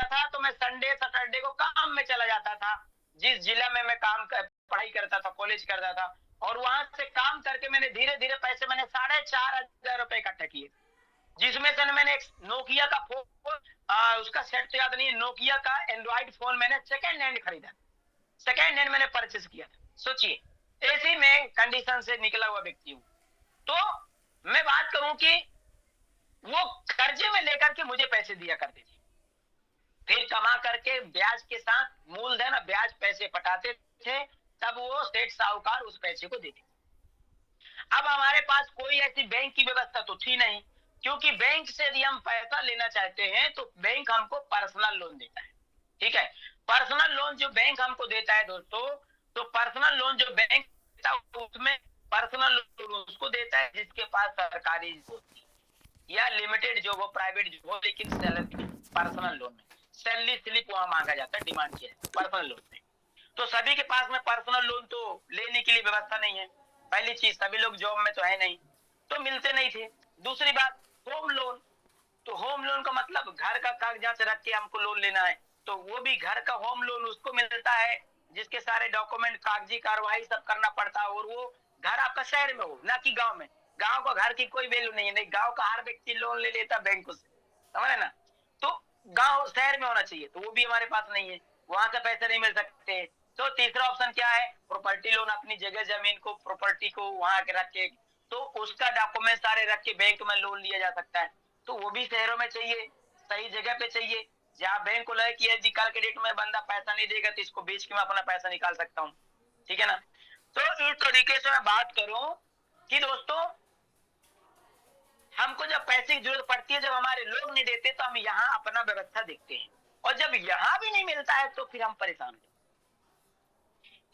था तो मैं संडे सैटरडे को काम में चला जाता था, जिस जिला में मैं पढ़ाई करता था, कॉलेज करता था, और वहां से काम करके मैंने धीरे धीरे पैसे मैंने 4,500 इकट्ठा किए, जिसमें से मैंने एक नोकिया का फोन, उसका सेट तो याद नहीं है, नोकिया का एंड्रॉइड फोन मैंने सेकेंड हैंड खरीदा, सेकेंड हैंड मैंने परचेस किया था। सोचिए, ऐसी मैं कंडीशन से निकला हुआ व्यक्ति हूँ। तो मैं बात करूं कि वो कर्जे में लेकर के मुझे पैसे दिया करते थे, फिर कमा करके ब्याज के साथ मूलधन ब्याज पैसे पटाते थे, तब वो सेठ साहूकार उस पैसे को देते थे। अब हमारे पास कोई ऐसी बैंक की व्यवस्था तो थी नहीं, क्योंकि बैंक से यदि हम पैसा लेना चाहते हैं तो बैंक हमको पर्सनल लोन देता है। ठीक है, पर्सनल लोन जो बैंक हमको देता है दोस्तों, तो पर्सनल लोन जो बैंक देता है उसमें पर्सनल लोन उसको देता है जिसके पास सरकारी होती है या लिमिटेड जॉब हो, प्राइवेट जॉब हो, लेकिन सैलरी पर्सनल लोन में सैलरी स्लिप वहां मांगा जाता है, डिमांड किया जाता है पर्सनल लोन में। तो सभी के पास में पर्सनल लोन तो लेने के लिए व्यवस्था नहीं है। पहली चीज, सभी लोग जॉब में तो है नहीं, तो मिलते नहीं थे। दूसरी बात, होम लोन, तो होम लोन का मतलब घर का कागजात रख के हमको लोन लेना है, तो वो भी घर का होम लोन उसको मिलता है जिसके सारे डॉक्यूमेंट कागजी कार्रवाई सब करना पड़ता है, और वो घर आपका शहर में हो ना कि गांव में। गांव का घर की कोई वैल्यू नहीं है, नहीं गांव का हर व्यक्ति लोन ले लेता बैंक से, समझ ना। तो गांव शहर में होना चाहिए, तो वो भी हमारे पास नहीं है, वहां से पैसे नहीं मिल सकते। तो तीसरा ऑप्शन क्या है, प्रॉपर्टी लोन, अपनी जगह जमीन को प्रॉपर्टी को वहां रख के, तो उसका डॉक्यूमेंट सारे रख के बैंक में लोन लिया जा सकता है, तो वो भी शहरों में चाहिए, सही जगह पे चाहिए, जहां बैंक को लगे कि यदि कल के डेट में बंदा पैसा नहीं देगा तो इसको बेच के मैं अपना पैसा निकाल सकता हूँ। ठीक है ना। तो इस तरीके से मैं बात करूं कि दोस्तों, हमको जब पैसे की जरूरत पड़ती है, जब हमारे लोग नहीं देते, तो हम यहाँ अपना व्यवस्था देखते हैं, और जब यहाँ भी नहीं मिलता है तो फिर हम परेशान होते हैं।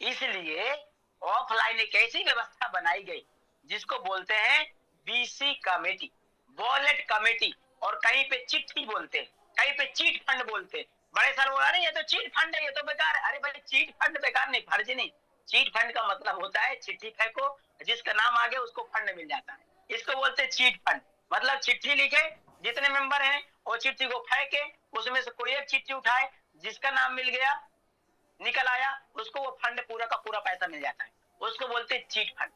इसलिए ऑफलाइन एक ऐसी व्यवस्था बनाई गई जिसको बोलते हैं बीसी कमेटी, वॉलेट कमेटी, और कहीं पे चिट्ठी बोलते हैं, कहीं पे चीट फंड बोलते हैं। बड़े साल बोला नहीं, ये तो चीट फंड है, ये तो बेकार है। अरे भाई, चीट फंड बेकार नहीं, फर्जी नहीं। चीट फंड का मतलब होता है चिट्ठी फेंको, जिसका नाम आ गया उसको फंड मिल जाता है, इसको बोलते हैं चीट फंड। मतलब चिट्ठी लिखे, जितने मेंबर हैं वो चिट्ठी को फेंके, उसमें से कोई एक चिट्ठी उठाए, जिसका नाम मिल गया, निकल आया, उसको वो फंड पूरा का पूरा पैसा मिल जाता है, उसको बोलते हैं चीट फंड।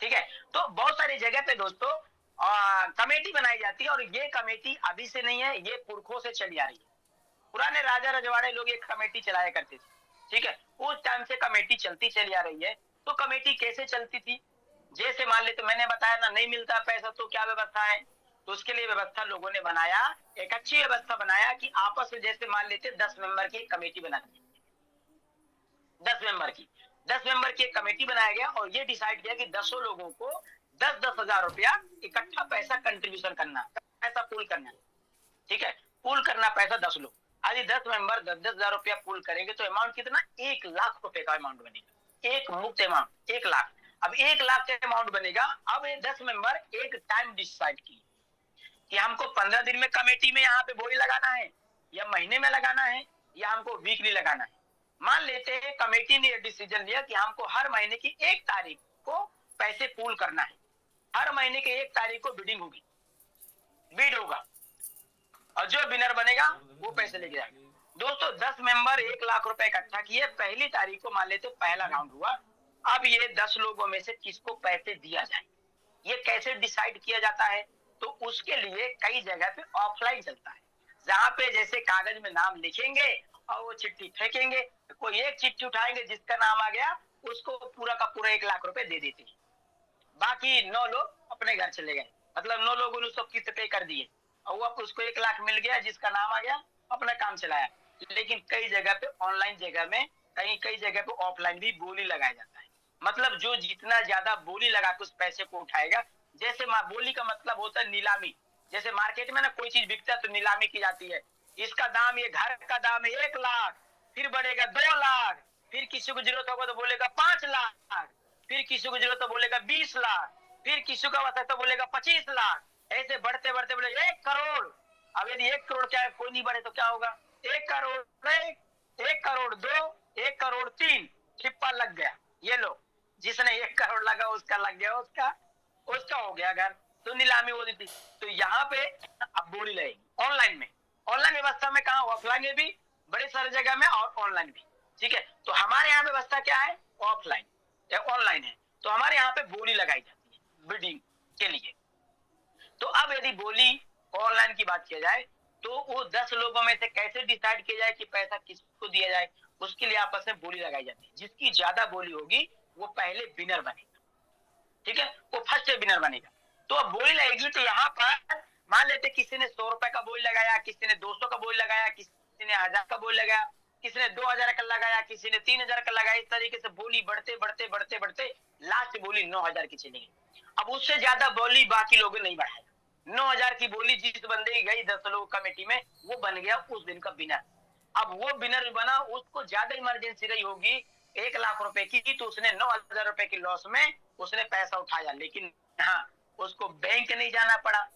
ठीक है। तो बहुत सारी जगह पे दोस्तों कमेटी बनाई जाती है, और ये कमेटी अभी से नहीं है, ये पुरखों से चली आ रही है। पुराने राजा रजवाड़े लोग एक कमेटी चलाया करते थे। ठीक है, उस टाइम से कमेटी चलती चली आ रही है। तो कमेटी कैसे चलती थी, जैसे मान ले, तो मैंने बताया ना, नहीं मिलता पैसा तो क्या व्यवस्था है, तो उसके लिए व्यवस्था लोगों ने बनाया, एक अच्छी व्यवस्था बनाया कि आपस में, जैसे मान लेते 10 मेंबर की कमेटी बना दी, 10 मेंबर की एक कमेटी बनाया गया, और ये डिसाइड किया कि 10 लोगों को 10,000 रुपया इकट्ठा पैसा कंट्रीब्यूशन करना, पैसा पूल करना। ठीक है, पूल करना पैसा 10 लोग, यदि 10 मेंबर 10,000 रुपया पूल करेंगे तो अमाउंट कितना, 1,00,000 रुपए का अमाउंट बनेगा, एक मुक्त अमाउंट 1,00,000। अब 1,00,000 का अमाउंट बनेगा। अब ये 10 मेंबर एक टाइम डिसाइड किए कि हमको 15 दिन में कमेटी में यहाँ पे बोली लगाना है, या महीने में लगाना है, या हमको वीकली लगाना है। मान लेते हैं कमेटी ने डिसीजन लिया कि हमको हर महीने की 1 तारीख को पैसे पूल करना है, हर महीने के 1 तारीख को बिडिंग होगी, बिड होगा, और जो विनर बनेगा वो पैसे लेके जाएगा। दोस्तों 10 मेंबर 1,00,000 रुपए इकट्ठा किए, पहली तारीख को मान लेते पहला राउंड हुआ। अब ये 10 लोगों में से किसको पैसे दिया जाए, ये कैसे डिसाइड किया जाता है, तो उसके लिए कई जगह पे ऑफलाइन चलता है, जहां पे जैसे कागज में नाम लिखेंगे और वो चिट्ठी फेंकेंगे, कोई एक चिट्ठी उठाएंगे, जिसका नाम आ गया उसको पूरा का पूरा 1,00,000 रुपए दे देते हैं, बाकी 9 लोग अपने घर चले गए, मतलब 9 लोगों ने उसको किस्त पे कर दिए, और वो उसको 1,00,000 मिल गया, जिसका नाम आ गया अपना काम चलाया। लेकिन कई जगह पे ऑनलाइन जगह में, कई जगह पे ऑफलाइन भी बोली लगाया जाता है, मतलब जो जितना ज्यादा बोली लगा के उस पैसे को उठाएगा, जैसे बोली का मतलब होता है नीलामी, जैसे मार्केट में ना कोई चीज बिकता है तो नीलामी की जाती है, इसका दाम, ये घर का दाम है 1,00,000, फिर बढ़ेगा 2,00,000, फिर किसी को जरूरत होगा तो बोलेगा 5,00,000, फिर किसी को जरूरत तो बोलेगा 20,00,000, फिर किसी का वैसा तो बोलेगा 25,00,000, ऐसे बढ़ते बढ़ते बोले 1 करोड़। अब यदि 1 करोड़ क्या कोई नहीं बढ़े तो क्या होगा, 1 करोड़ 1, 1 करोड़ 2, 1 करोड़ 3, छिप्पा लग गया। ये लो, जिसने 1 करोड़ लगा उसका लग गया, उसका उसका हो गया घर, तो नीलामी हो रही थी। तो यहाँ पे अब बोली लगेगी ऑनलाइन में, ऑनलाइन व्यवस्था में कहा, ऑफलाइन में भी बड़े सारे जगह में और ऑनलाइन भी, ठीक है। तो हमारे यहाँ व्यवस्था क्या है, ऑफलाइन या ऑनलाइन है। तो हमारे यहाँ पे बोली लगाई जाती है बिडिंग के लिए। तो अब यदि बोली ऑनलाइन की बात किया जाए तो वो 10 लोगों में से कैसे डिसाइड किया जाए कि पैसा किसको दिया जाए, उसके लिए आपस में बोली लगाई जाती है। जिसकी ज्यादा बोली होगी वो पहले विनर बनेगा, ठीक है, वो फर्स्ट विनर बनेगा। तो अब बोली लगेगी, तो यहाँ पर मान लेते किसी ने 100 रुपए का बोली लगाया, किसी ने 200 का बोली लगाया, किसी ने 1000 का बोली लगाया, किसी ने 2000 का लगाया, किसी ने 3000 का लगाया। इस तरीके से बोली बढ़ते बढ़ते बढ़ते बढ़ते लास्ट बोली 9000 की चली गई। अब उससे ज्यादा बोली बाकी लोगों ने नहीं बढ़ाया। 9000 की बोली जिस बंदे की गई 10 लोग कमेटी में, वो बन गया उस दिन का विनर। अब वो विनर बना, उसको ज्यादा इमरजेंसी रही होगी 1 लाख रुपए की, तो उसने 9000 रुपए की लॉस में उसने पैसा उठाया। लेकिन हाँ, उसको बैंक नहीं जाना पड़ा,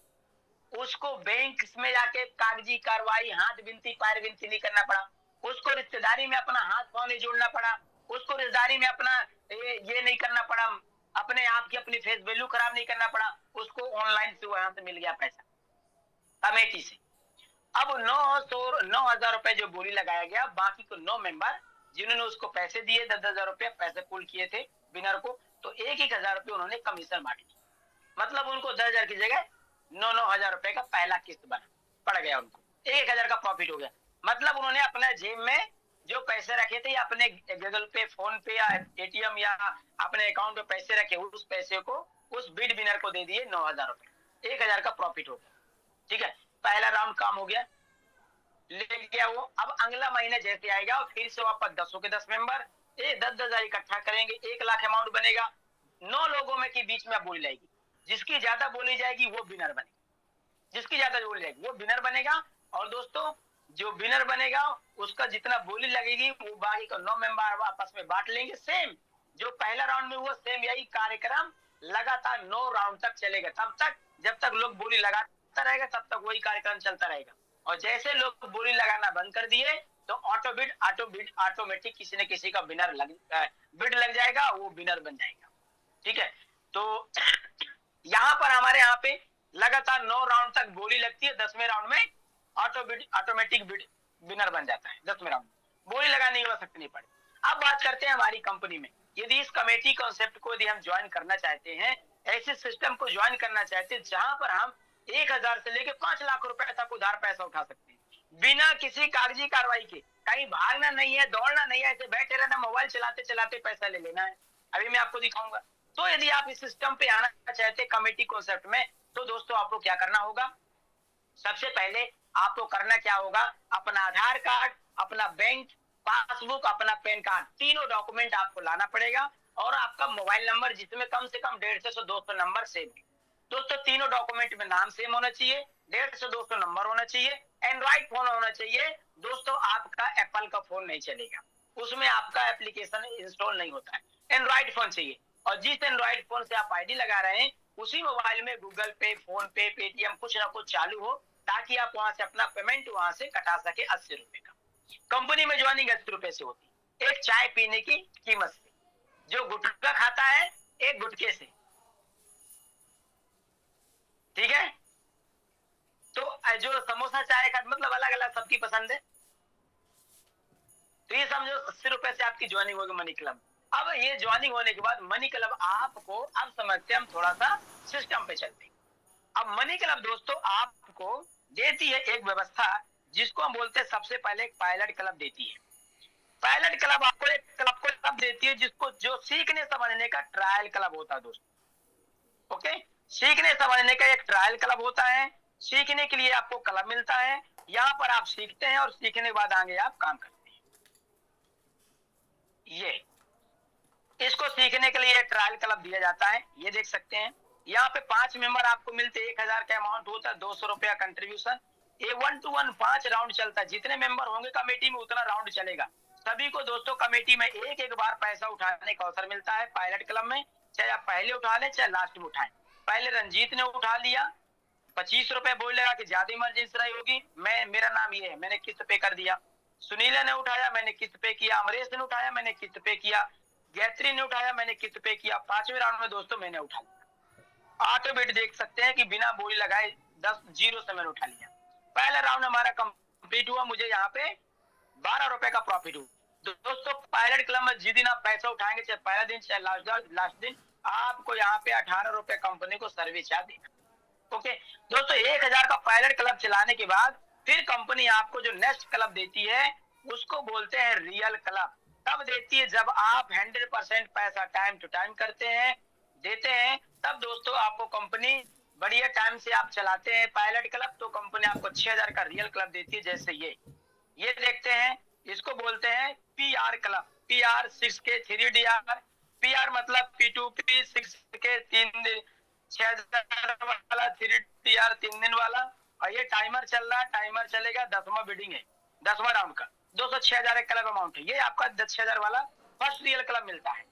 उसको बैंक में जाके कागजी कार्रवाई, हाथ विनती पैर विनती नहीं करना पड़ा, उसको रिश्तेदारी में अपना हाथ पांव नहीं जोड़ना पड़ा, उसको रिश्तेदारी में अपना ये नहीं करना पड़ा, अपने आप की अपनी फेस वैल्यू खराब नहीं करना पड़ा। उसको ऑनलाइन से वहां से मिल गया पैसा कमेटी से। अब 9000 रुपए जो बोली लगाया गया, बाकी को 9 मेंबर जिन्होंने उसको पैसे दिए 10,000 रुपए पैसे पुल किए थे विनर को, तो 1,000 रुपए उन्होंने कमीशन बांट दिया। मतलब उनको 10,000 की जगह 9,000 रुपए का पहला किस्त बना पड़ गया, उनको 1,000 का प्रॉफिट हो गया। मतलब उन्होंने अपने जेब में जो पैसे रखे थे, अपने गूगल पे, फोन पे या एटीएम या अपने अकाउंट में पैसे रखे, उस पैसे को उस बिड विनर को दे दिए 9,000 रुपए, 1,000 का प्रॉफिट हो गया, ठीक है। पहला राउंड काम हो गया, ले गया वो। अब अगला महीने जैसे आएगा फिर से वापस 10 के 10 मेंबर 10,000 इकट्ठा करेंगे, 1 लाख अमाउंट बनेगा। 9 लोगों में के बीच में बोली जाएगी, जिसकी ज्यादा बोली जाएगी वो विनर बनेगा, जिसकी ज्यादा बोली जाएगी वो विनर बनेगा। और दोस्तों, जो विनर बनेगा उसका जितना बोली लगेगी वो बाकी को 9 मेंबर आपस में बांट लेंगे। सेम जो पहला राउंड में हुआ, सेम यही कार्यक्रम लगातार 9 राउंड तक चलेगा। तब तक जब तक लोग बोली लगाता रहेगा तब तक वही कार्यक्रम चलता रहेगा। और जैसे लोग बोली लगाना बंद कर दिए तो ऑटोमेटिक किसी न किसी का विनर बिड लग जाएगा, वो विनर बन जाएगा, ठीक है। तो यहाँ पर हमारे यहाँ पे लगातार 9 राउंड तक बोली लगती है, 10वें राउंड में ऑटोमेटिक बिड विनर बन जाता है। 10वें राउंड बोली लगाने की आवश्यकता नहीं पड़े। अब बात करते हैं हमारी कंपनी में, यदि इस कमेटी कॉन्सेप्ट को यदि हम ज्वाइन करना चाहते हैं, ऐसे सिस्टम को ज्वाइन करना चाहते हैं जहां पर हम 1,000 से लेकर 5 लाख रुपए तक उधार पैसा उठा सकते हैं बिना किसी कागजी कार्रवाई के। कहीं भागना नहीं है, दौड़ना नहीं है, ऐसे बैठे रहना, मोबाइल चलाते चलाते पैसा ले लेना है। अभी मैं आपको दिखाऊंगा। तो यदि आप इस सिस्टम पे आना चाहते हैं कमेटी कॉन्सेप्ट में, तो दोस्तों आपको क्या करना होगा, सबसे पहले आपको करना क्या होगा, अपना आधार कार्ड, अपना बैंक पासबुक, अपना पैन कार्ड, तीनों डॉक्यूमेंट आपको लाना पड़ेगा। और आपका मोबाइल नंबर जिसमें कम से कम 150 से 200 नंबर सेव। दोस्तों तीनों डॉक्यूमेंट में नाम सेम होना चाहिए, 150 से 200 नंबर होना चाहिए, एंड्रॉइड फोन होना चाहिए। दोस्तों आपका एप्पल का फोन नहीं चलेगा, उसमें आपका एप्लीकेशन इंस्टॉल नहीं होता है, एंड्रॉइड फोन चाहिए। और जिस एंड्रॉइड फोन से आप आईडी लगा रहे हैं उसी मोबाइल में गूगल पे, फोन पे, पेटीएम कुछ ना कुछ चालू हो, ताकि आप वहां से अपना पेमेंट वहां से कटा सके 80 रुपए का। कंपनी में ज्वाइनिंग 80 रुपए से होती, एक चाय पीने की कीमत से। जो गुटखा खाता है एक गुटके से, ठीक है। तो जो समोसा चाय का मतलब अलग अलग सबकी पसंद है। तो ये समझो 80 रुपए से आपकी ज्वाइनिंग होगी मनी क्लब। अब ये ज्वाइनिंग होने के बाद मनी क्लब आपको, अब समझते हैं हम थोड़ा सा सिस्टम पे चलते हैं। अब मनी क्लब दोस्तों आपको देती है एक व्यवस्था जिसको हम बोलते हैं, सबसे पहले एक पायलट क्लब देती है। पायलट क्लब आपको एक क्लब को तब देती है जिसको, जो सीखने समझने का ट्रायल क्लब होता है दोस्तों। ओके, सीखने समझने का एक ट्रायल क्लब होता है। सीखने के लिए आपको क्लब मिलता है, यहाँ पर आप सीखते हैं और सीखने के बाद आगे आप काम करते हैं। ये इसको सीखने के लिए ट्रायल क्लब दिया जाता है, ये देख सकते हैं। यहाँ पे 5 मेंबर आपको मिलते हैं, 1,000 का अमाउंट होता है, 200 रुपया कंट्रीब्यूशन। ये 1 to 1 5 राउंड चलता है। जितने मेंबर होंगे कमेटी में उतना राउंड चलेगा। सभी को दोस्तों कमेटी में एक बार पैसा उठाने का अवसर मिलता है पायलट क्लब में, चाहे आप पहले उठा लें चाहे लास्ट में उठाएं। पहले रंजीत ने उठा लिया, 25 रुपए बोल लगा कि ज्यादा इमरजेंसी रही होगी, मेरा नाम ये है, मैंने किस्त पे कर दिया। सुनीला ने उठाया, मैंने किस्त पे किया। अमरेश ने उठाया, मैंने किस्त पे किया। गायत्री ने उठाया, मैंने किस्त पे किया। 5वें राउंड में दोस्तों मैंने उठा लिया। ऑटोमेटिक देख सकते हैं कि बिना बोली लगाए 10 जीरो से मैंने उठा लिया। पहला राउंड हमारा कंप्लीट हुआ, मुझे यहाँ पे 12 रुपए का प्रॉफिट हुआ। दोस्तों पायलट क्लब में जिस दिन आप पैसा उठाएंगे, चाहे पहला दिन चाहे लास्ट दिन, आपको यहाँ पे 18 रुपए कंपनी को सर्विस चार्ज देना। ओके दोस्तों, 1000 का पायलट क्लब चलाने के बाद फिर कंपनी आपको जो नेक्स्ट क्लब देती है उसको बोलते हैं रियल क्लब। तब देती है जब आप 100% पैसा टाइम टू टाइम करते हैं, देते हैं, तब दोस्तों आपको कंपनी बढ़िया टाइम से आप चलाते हैं पायलट क्लब, तो कंपनी आपको 6000 का रियल क्लब देती है। जैसे ये देखते हैं, इसको बोलते हैं PR club. PR 6K 3DR, PR मतलब P2P 6K 3 दिन, 6000 वाला 3DR 3 दिन वाला। और ये टाइमर चल रहा है, टाइमर चलेगा, 10वां बिडिंग है, 10वां राउंड का। 6000 एक क्लब अमाउंट है, ये आपका 6000 वाला फर्स्ट रियल क्लब मिलता है।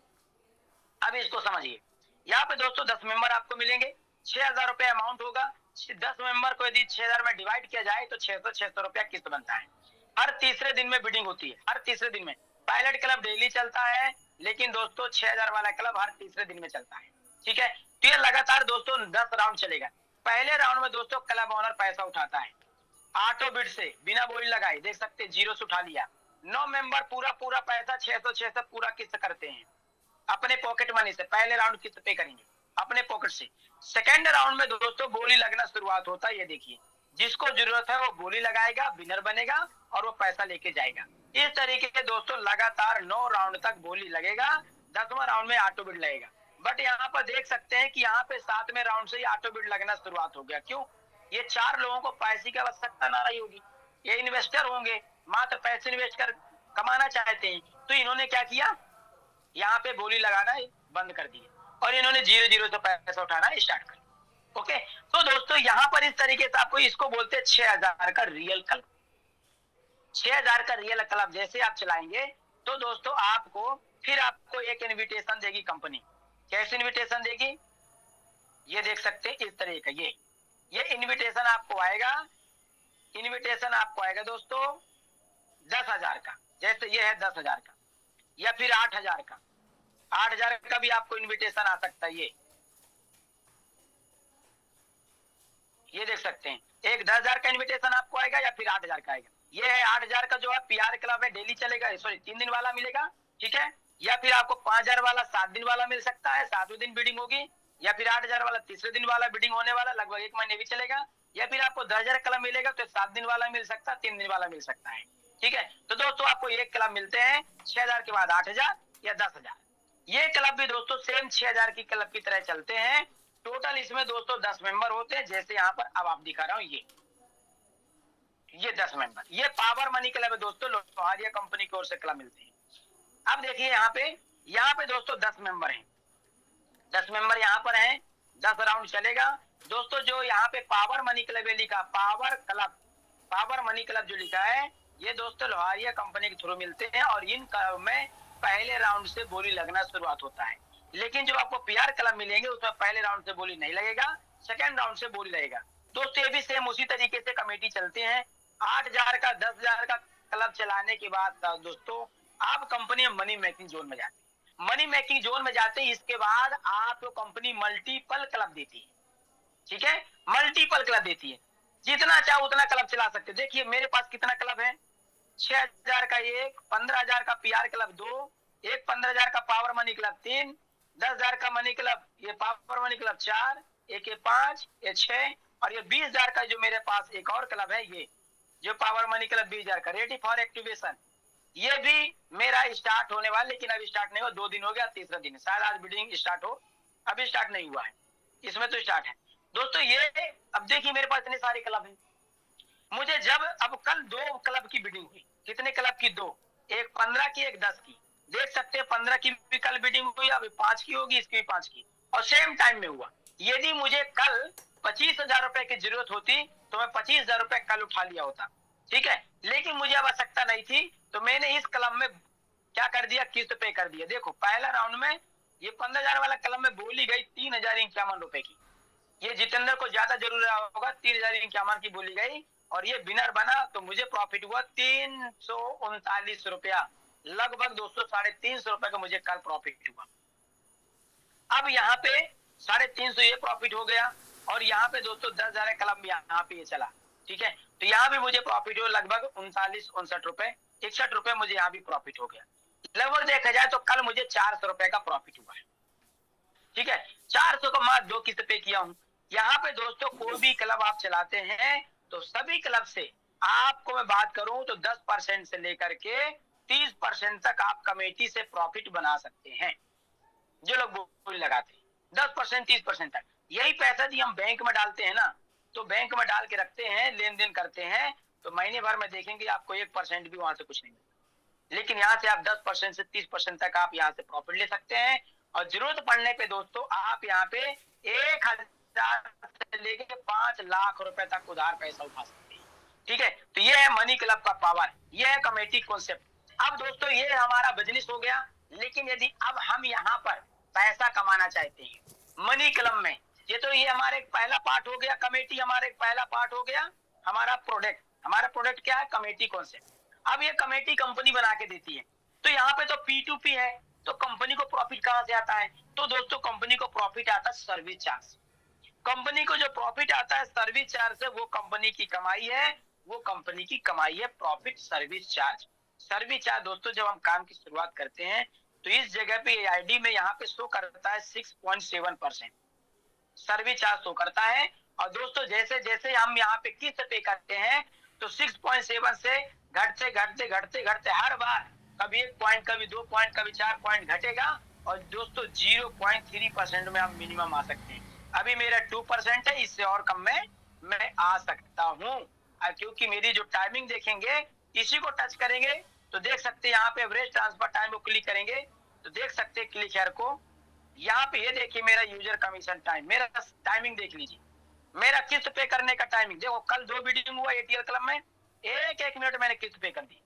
अब इसको समझिए, यहाँ पे दोस्तों 10 मेंबर आपको मिलेंगे, 6000 रुपए अमाउंट होगा। 10 मेंबर को यदि 6000 में डिवाइड किया जाए तो 600 रुपया किस्त बनता है। हर तीसरे दिन में बिडिंग होती है, हर तीसरे दिन में। पायलट क्लब डेली चलता है, लेकिन दोस्तों 6000 वाला क्लब हर तीसरे दिन में चलता है। ठीक है, तो ये लगातार दोस्तों 10 राउंड चलेगा। पहले राउंड में दोस्तों क्लब ओनर पैसा उठाता है ऑटो बिड से, बिना बोली लगाए, देख सकते जीरो से उठा लिया। 9 मेंबर पूरा पैसा 600 पूरा किस्त करते हैं अपने पॉकेट मनी से। पहले राउंड किस्त पे करेंगे अपने पॉकेट से। सेकेंड राउंड में दोस्तों बोली लगना शुरुआत होता है। ये देखिए, जिसको जरूरत है वो बोली लगाएगा, विनर बनेगा और वो पैसा लेके जाएगा। इस तरीके से दोस्तों लगातार 9 राउंड तक बोली लगेगा, 10वां राउंड में ऑटो बिड लगेगा। बट यहाँ पर देख सकते हैं कि यहाँ पे 7वें राउंड से ही ऑटो बिड लगना शुरुआत हो गया। क्यों? ये 4 लोगों को पैसे की आवश्यकता ना रही होगी, ये इन्वेस्टर होंगे, मात्र पैसे इन्वेस्ट कर कमाना चाहते हैं। तो इन्होंने क्या किया, यहाँ पे बोली लगाना बंद कर दिया और इन्होंने 0 से पैसा उठाना स्टार्ट कर दिया। ओके, तो दोस्तों यहाँ पर इस तरीके से आपको, इसको बोलते हैं 6000 का रियल क्लब। 6000 का रियल क्लब जैसे आप चलाएंगे तो दोस्तों आपको एक इनविटेशन देगी कंपनी। कैसे इनविटेशन देगी, ये देख सकते हैं इस तरह का, ये इनविटेशन आपको आएगा। इनविटेशन आपको आएगा दोस्तों 10,000 का, जैसे ये है 10,000 का, या फिर 8,000 का। 8,000 का भी आपको इनविटेशन आ सकता है। ये देख सकते हैं, एक 10,000 का इनविटेशन आपको आएगा या फिर 8,000 का आएगा। ये है 8,000 का, जो है PR क्लब है, डेली चलेगा, सॉरी 3 दिन वाला मिलेगा। ठीक है, या फिर आपको 5,000 वाला 7 दिन वाला मिल सकता है, 7वें दिन बिडिंग होगी। या फिर 8,000 वाला तीसरे दिन वाला बिडिंग होने वाला, लगभग 1 महीने भी चलेगा। या फिर आपको 10,000 क्लब मिलेगा तो 7 दिन वाला मिल सकता है, 3 दिन वाला मिल सकता है। ठीक है, तो दोस्तों आपको एक क्लब मिलते हैं 6,000 के बाद 8,000 या 10,000। ये क्लब भी दोस्तों सेम 6,000 की क्लब की तरह चलते हैं। टोटल इसमें दोस्तों 10 मेंबर होते हैं, जैसे यहाँ पर अब आप दिखा रहा हूँ ये 10 मेंबर। ये पावर मनी क्लब है दोस्तों, लोहारिया कंपनी की ओर से क्लब मिलते हैं। अब देखिए यहाँ पे दोस्तों 10 मेंबर हैं, 10 मेंबर यहाँ पर हैं, 10 राउंड चलेगा दोस्तों। जो यहाँ पे पावर मनी क्लब है लिखा, पावर मनी क्लब जो लिखा है, ये दोस्तों लोहारिया कंपनी के थ्रू मिलते हैं और इन क्लब में पहले राउंड से बोली लगना शुरुआत होता है। लेकिन जो आपको PR क्लब मिलेंगे उसमें पहले राउंड से बोली नहीं लगेगा, सेकेंड राउंड से बोली लगेगा। दोस्तों ये भी सेम उसी तरीके से कमेटी चलते हैं। 8,000 का 10,000 का क्लब चलाने के बाद दोस्तों आप कंपनी मनी मेकिंग जोन में जाते हैं। मनी मेकिंग जोन में जाते हैं, इसके बाद आपको कंपनी मल्टीपल क्लब देती है। ठीक है, मल्टीपल क्लब देती है, जितना चाहो उतना क्लब चला सकते। देखिए मेरे पास कितना क्लब है, 6,000 का एक, 15,000 का PR क्लब 2, एक 15,000 का पावर मनी क्लब 3, 10,000 का मनी क्लब, ये पावर मनी क्लब 4, एक ये 5, ये 6, और ये 20,000 का जो मेरे पास एक और क्लब है, ये जो पावर मनी क्लब 20,000 का, रेडी फॉर एक्टिवेशन। ये भी मेरा स्टार्ट होने वाला, लेकिन अभी स्टार्ट नहीं हुआ, 2 दिन हो गया, तीसरा दिन शायद आज बिडिंग स्टार्ट हो, अभी स्टार्ट नहीं हुआ है, इसमें तो स्टार्ट है दोस्तों। ये अब देखिए मेरे पास इतने सारे क्लब हैं, मुझे जब अब कल 2 क्लब की बिडिंग हुई, कितने क्लब की, 2, एक 15 की एक 10 की, देख सकते हैं 15 की भी कल बिडिंग हुई, अभी 5 की होगी, इसकी भी 5 की, और सेम टाइम में हुआ। यदि मुझे कल 25,000 रुपए की जरूरत होती तो मैं 25,000 रुपए कल उठा लिया होता। ठीक है, लेकिन मुझे आवश्यकता नहीं थी, तो मैंने इस क्लब में क्या कर दिया, किस्त पे कर दिया। देखो पहला राउंड में ये 15,000 वाला क्लब में बोली गई 3,051 रुपए की, ये जितेंद्र को ज्यादा जरूर होगा, 3,051 की बोली गई, और ये विनर बना तो मुझे प्रॉफिट हुआ 339 रुपया, लगभग दोस्तों 350 रुपए का मुझे कल प्रॉफिट हुआ। अब यहाँ पे 350 ये प्रॉफिट हो गया, और यहाँ पे दोस्तों 10,000 क्लब यहाँ पे ये चला। ठीक है, तो यहाँ भी मुझे प्रॉफिट हो लगभग 39-59 रुपए, 61 रुपए मुझे यहाँ भी प्रॉफिट हो गया। लगभग देखा जाए तो कल मुझे 400 रुपए का प्रॉफिट हुआ है। ठीक है, 400 को मैं 2 किस्त पे किया हूँ। यहाँ पे दोस्तों कोई भी क्लब आप चलाते हैं तो सभी क्लब से आपको मैं बात करूं तो 10% से लेकर के 30% तक आप कमेटी से प्रॉफिट बना सकते हैं। जो लोग बोली लगाते हैं 10% 30% तक, यही पैसा यदि हम बैंक में डालते हैं ना, तो बैंक में डाल के रखते हैं, लेन देन करते हैं, तो महीने भर में देखेंगे आपको 1% भी वहां से कुछ नहीं मिलता। लेकिन यहाँ से आप 10% से 30% तक आप यहाँ से प्रॉफिट ले सकते हैं। और जरूरत पड़ने पे दोस्तों आप यहाँ पे 1000 से लेके 5 लाख रुपए तक उधार पैसा उठा सकते हैं। ठीक है, तो ये है मनी क्लब का पावर, ये है कमेटी कॉन्सेप्ट। अब दोस्तों ये हमारा बिजनेस हो गया, लेकिन यदि अब हम यहाँ पर पैसा कमाना चाहते हैं मनी क्लब में, ये हमारे पहला पार्ट हो गया, कमेटी हमारे पहला पार्ट हो गया। हमारा प्रोडक्ट क्या है? Committee concept. अब ये कमेटी कंपनी बना के देती है, तो यहाँ पे तो P2P है, तो कंपनी को प्रॉफिट कहां से आता है? तो दोस्तों कंपनी को प्रॉफिट आता है सर्विस चार्ज। कंपनी को जो प्रॉफिट आता है सर्विस चार्ज से, वो कंपनी की कमाई है, वो कंपनी की कमाई है profit service charge. Service charge दोस्तों जब हम काम की शुरुआत करते हैं तो इस जगह पे AID में यहाँ पे शो करता है 6.7% सर्विस चार्ज शो करता है। और दोस्तों जैसे जैसे हम यहाँ पे किस्त पे करते हैं तो 6.7 से घटते घटते घटते घटते हर बार कभी 1 पॉइंट, कभी 2 पॉइंट, कभी 4 पॉइंट घटेगा। और दोस्तों 0.3% में हम मिनिमम आ सकते हैं। अभी मेरा 2% है, इससे और कम में मैं आ सकता हूँ, क्योंकि मेरी जो टाइमिंग देखेंगे इसी को टच करेंगे तो देख सकते हैं यहाँ पे एवरेज ट्रांसफर टाइम को क्लिक करेंगे तो देख सकते हैं क्लिक हेयर को। यहाँ पे ये देखिए मेरा यूजर कमीशन टाइम, मेरा टाइमिंग देख लीजिए, मेरा किस्त पे करने का टाइमिंग देखो। कल 2 बिडिंग हुआ ATL क्लब में, 1 मिनट मैंने किस्त पे कर दी।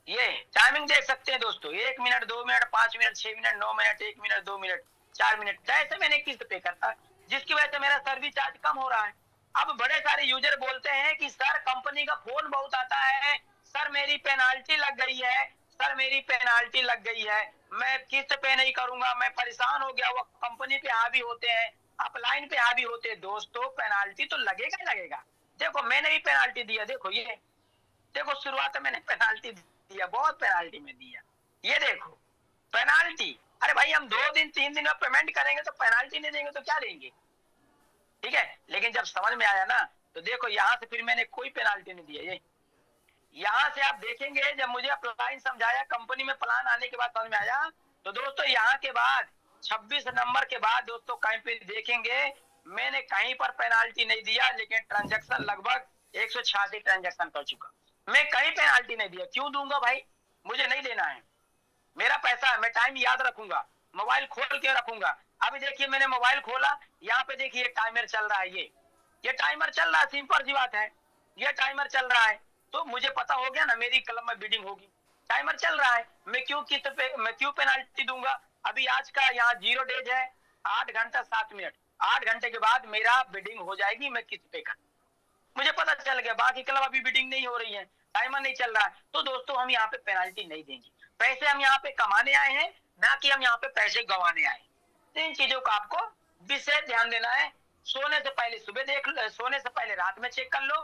ये टाइमिंग देख सकते हैं दोस्तों, 1 minute, 2 minute, 5 minute, 6 minute, 9 minute, 1 minute, 2 minute, 4 minute, जैसे मैंने किस्त पे करता, जिसकी वजह से मेरा सर्विस चार्ज कम हो रहा है। अब बड़े सारे यूजर बोलते हैं कि सर कंपनी का फोन बहुत आता है, सर मेरी पेनाल्टी लग गई है, सर मेरी पेनाल्टी लग गई है, मैं किस्त पे नहीं करूंगा, मैं परेशान हो गया। वो कंपनी पे हावी होते हैं, अपलाइन पे हावी होते हैं। दोस्तों पेनाल्टी तो लगेगा ही लगेगा। देखो मैंने भी पेनाल्टी दिया, देखो ये देखो शुरुआत में मैंने पेनाल्टी दिया, बहुत पेनाल्टी में दिया, ये देखो पेनाल्टी। अरे भाई हम 2 दिन 3 दिन में पेमेंट करेंगे तो पेनाल्टी नहीं देंगे तो क्या देंगे? ठीक है, लेकिन जब समझ में आया ना तो देखो यहाँ से फिर मैंने कोई पेनाल्टी नहीं दिया। ये यहाँ से आप देखेंगे जब मुझे अपलाइन समझाया, कंपनी में प्लान आने के बाद समझ में आया। तो दोस्तों यहाँ के बाद 26 नंबर के बाद दोस्तों कहीं पे देखेंगे मैंने कहीं पर पेनाल्टी नहीं दिया, लेकिन ट्रांजेक्शन लगभग 186 ट्रांजेक्शन कर चुका। मैं कहीं पेनाल्टी नहीं दिया, क्यों दूंगा भाई? मुझे नहीं देना है, मेरा पैसा है, मैं टाइम याद रखूंगा, मोबाइल खोल के रखूंगा। अभी देखिए मैंने मोबाइल खोला, यहाँ पे देखिए टाइमर चल रहा है, ये टाइमर चल रहा है, सिंपल सी बात है, ये टाइमर चल रहा है। तो मुझे पता हो गया ना मेरी क्लब में बिडिंग होगी, टाइमर चल रहा है, मैं क्यों पेनाल्टी दूंगा? अभी आज का यहाँ 0 डेज है, 8 घंटा 7 मिनट, 8 घंटे के बाद मेरा बिडिंग हो जाएगी, मैं किस्त पे कर, मुझे पता चल गया। बाकी क्लब अभी बिडिंग नहीं हो रही है, टाइमर नहीं चल रहा है, तो दोस्तों हम यहाँ पे पेनाल्टी नहीं देंगे। पैसे हम यहाँ पे कमाने आए हैं, ना कि हम यहाँ पे पैसे गंवाने आए। इन चीजों का आपको विशेष ध्यान देना है। सोने से पहले सुबह देख लो, सोने से पहले रात में चेक कर लो,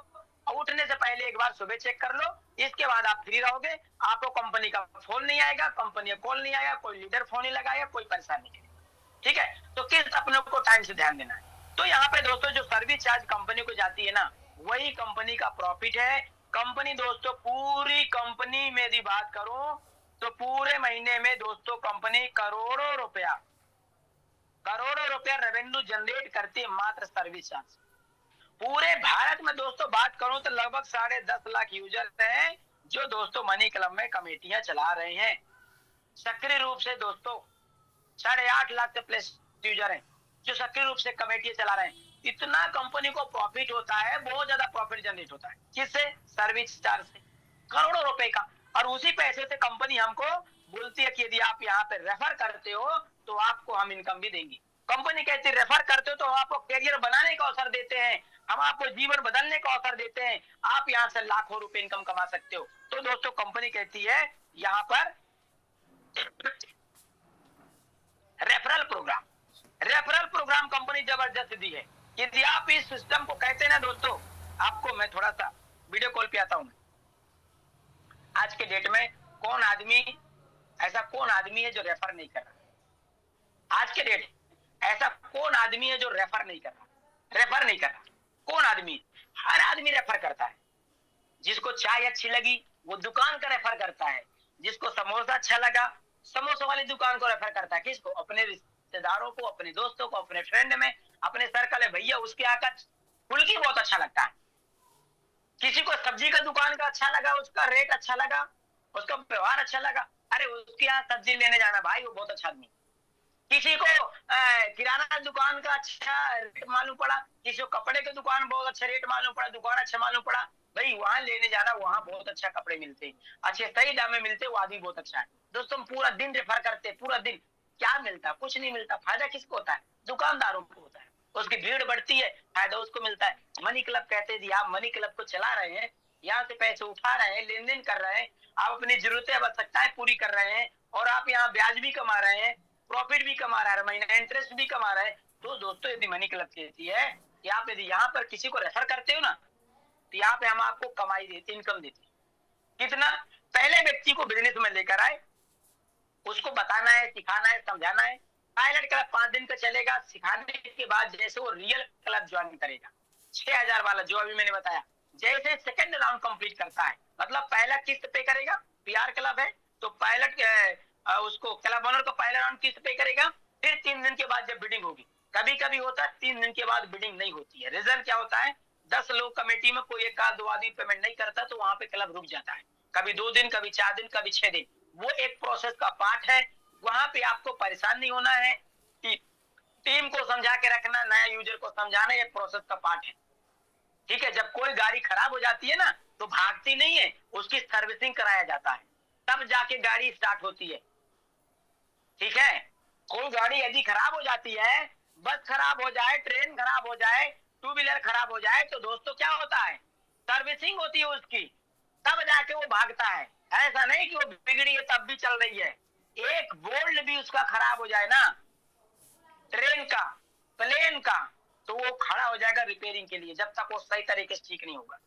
और उठने से पहले एक बार सुबह चेक कर लो। इसके बाद आप फ्री रहोगे, आपको कंपनी का फोन नहीं आएगा, कंपनी का कॉल नहीं आएगा, कोई लीडर फोन नहीं लगाएगा, कोई परेशानी नहीं। ठीक है, तो किस अपनों को टाइम से ध्यान देना है। तो यहाँ पे दोस्तों जो सर्विस चार्ज कंपनी को जाती है ना, वही कंपनी का प्रॉफिट है। कंपनी दोस्तों पूरी कंपनी में यदि बात करूं तो पूरे महीने में दोस्तों कंपनी करोड़ों रुपया रेवेन्यू जनरेट करती है मात्र सर्विस चार्ज। पूरे भारत में दोस्तों बात करूं तो लगभग 10.5 लाख यूजर हैं जो दोस्तों मनी क्लब में कमेटियां चला रहे हैं सक्रिय रूप से। दोस्तों 8.5 लाख से प्लस यूजर हैं जो सक्रिय रूप से कमेटियां चला रहे हैं। इतना कंपनी को प्रॉफिट होता है, बहुत ज्यादा प्रॉफिट जनरेट होता है। किससे? सर्विस चार्ज से, करोड़ों रुपए का। और उसी पैसे से कंपनी हमको बोलती है कि यदि आप यहाँ पे रेफर करते हो तो आपको हम इनकम भी देंगे। कंपनी कहती है रेफर करते हो तो हम आपको कैरियर बनाने का अवसर देते हैं, हम आपको जीवन बदलने का अवसर देते हैं, आप यहाँ से लाखों रुपए इनकम कमा सकते हो। तो दोस्तों कंपनी कहती है यहाँ पर रेफरल प्रोग्राम कंपनी जबरदस्त दी है। यदि आप इस सिस्टम को कहते हैं ना दोस्तों, आपको मैं थोड़ा सा वीडियो कॉल पे आता हूँ। आज के डेट में कौन आदमी, ऐसा कौन आदमी है जो रेफर नहीं कर रहा? आज के डेट ऐसा कौन आदमी है जो रेफर नहीं कर रहा? रेफर नहीं कर रहा कौन आदमी? हर आदमी रेफर करता है। जिसको चाय अच्छी लगी वो दुकान का रेफर करता है, जिसको समोसा अच्छा लगा समोसा वाली दुकान को रेफर करता है। किसको? अपने रिश्तेदारों को, अपने दोस्तों को, अपने फ्रेंड में, अपने सर्कल है, भैया उसके यहाँ का फुल्की बहुत अच्छा लगता है। किसी को सब्जी का दुकान का अच्छा लगा, उसका रेट अच्छा लगा, उसका व्यवहार अच्छा लगा, अरे उसके यहाँ सब्जी लेने जाना भाई, वो बहुत अच्छा आदमी। किसी को किराना दुकान का अच्छा रेट मालूम पड़ा, किसी को कपड़े की दुकान बहुत अच्छा रेट मालूम पड़ा, दुकान अच्छा मालूम पड़ा, भाई वहां लेने जाना, वहां बहुत अच्छा कपड़े मिलते, अच्छे सही दाम में मिलते, वो आदमी बहुत अच्छा है। दोस्तों पूरा दिन रेफर करते, पूरा दिन क्या मिलता? कुछ नहीं मिलता। फायदा किसको होता है? दुकानदारों को होता है। उसकी भीड़ बढ़ती है, फायदा उसको मिलता है। मनी क्लब कहते हैं, आप मनी क्लब को चला रहे हैं, यहाँ से पैसे उठा रहे हैं, लेन देन कर रहे हैं, आप अपनी जरूरतें आवश्यकताएं पूरी कर रहे हैं, और आप यहाँ ब्याज भी कमा रहे हैं, प्रॉफिट भी कमा रहा है, महीना इंटरेस्ट भी कमा रहा है। तो दोस्तों यदि मनी क्लब कहती है कि आप यदि यहाँ पर किसी को रेफर करते हो ना, तो यहाँ पे हम आपको कमाई देते, इनकम देते। कितना? पहले व्यक्ति को बिजनेस में लेकर आए, उसको बताना है, सिखाना है, समझाना है। पायलट क्लब 5 दिन का चलेगा, सिखाने के बाद जैसे वो रियल क्लब ज्वाइन करेगा, 6,000 वाला जो अभी मैंने बताया, जैसे सेकंड राउंड कंप्लीट करता है, मतलब पहला किस्त पे करेगा, पीआर क्लब है तो पायलट उसको क्लब ओनर को पहला राउंड किस्त पे करेगा, फिर 3 दिन के बाद जब बिडिंग होगी, कभी कभी होता है 3 दिन के बाद बिडिंग नहीं होती है। रीजन क्या होता है? 10 लोग कमेटी में कोई एक आध 2 आदमी पेमेंट नहीं करता, तो वहां पे क्लब रुक जाता है, कभी 2 दिन, कभी 4 दिन, कभी 6 दिन। वो एक प्रोसेस का पार्ट है। वहां पे आपको परेशान नहीं होना है कि टीम को समझा के रखना, नया यूजर को समझाना, ये प्रोसेस का पार्ट है। ठीक है, जब कोई गाड़ी खराब हो जाती है ना, तो भागती नहीं है, उसकी सर्विसिंग कराया जाता है, तब जाके गाड़ी स्टार्ट होती है। ठीक है, कोई गाड़ी यदि खराब हो जाती है, बस खराब हो जाए, ट्रेन खराब हो जाए, टू व्हीलर खराब हो जाए, तो दोस्तों क्या होता है? सर्विसिंग होती है उसकी, तब जाके वो भागता है। ऐसा नहीं कि वो बिगड़ी है तब भी चल रही है। एक बोल्ट भी उसका खराब हो जाए ना, ट्रेन का, प्लेन का, तो वो खड़ा हो जाएगा रिपेयरिंग के लिए, जब तक वो सही तरीके से ठीक नहीं होगा।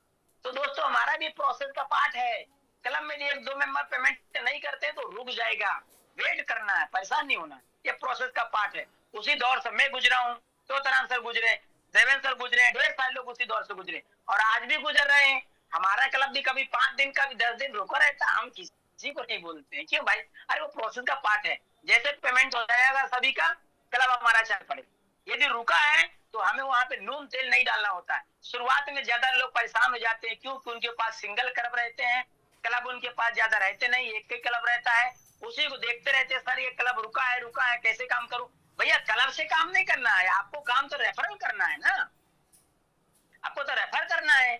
तो दोस्तों हमारा भी प्रोसेस का पार्ट है। क्लब में एक दो मेंबर पेमेंट नहीं करते तो रुक जाएगा, वेट करना है, परेशान नहीं होना, ये प्रोसेस का पार्ट है। उसी दौर से मैं गुजरा हूँ, तोतराम सर गुजरे, देवेंद्र सर गुजरे, ढेर सारे लोग उसी दौर से गुजरे और आज भी गुजर रहे हैं। हमारा क्लब भी कभी 5 दिन का भी 10 दिन रुका रहता, हम किसी को नहीं बोलते हैं, क्यों भाई? अरे वो प्रोसेस का पार्ट है। जैसे पेमेंट हो जाएगा सभी का, क्लब हमारा चल पड़ेगा। यदि रुका है तो हमें वहां पे नून तेल नहीं डालना होता है। शुरुआत में ज्यादा लोग परेशान हो जाते हैं, क्योंकि उनके पास सिंगल क्लब रहते हैं, क्लब उनके पास ज्यादा रहते नहीं, एक ही क्लब रहता है, उसी को देखते रहते हैं, सर ये क्लब रुका है कैसे काम करूं? भैया क्लब से काम नहीं करना है, आपको काम तो रेफरल करना है ना, आपको तो रेफर करना है।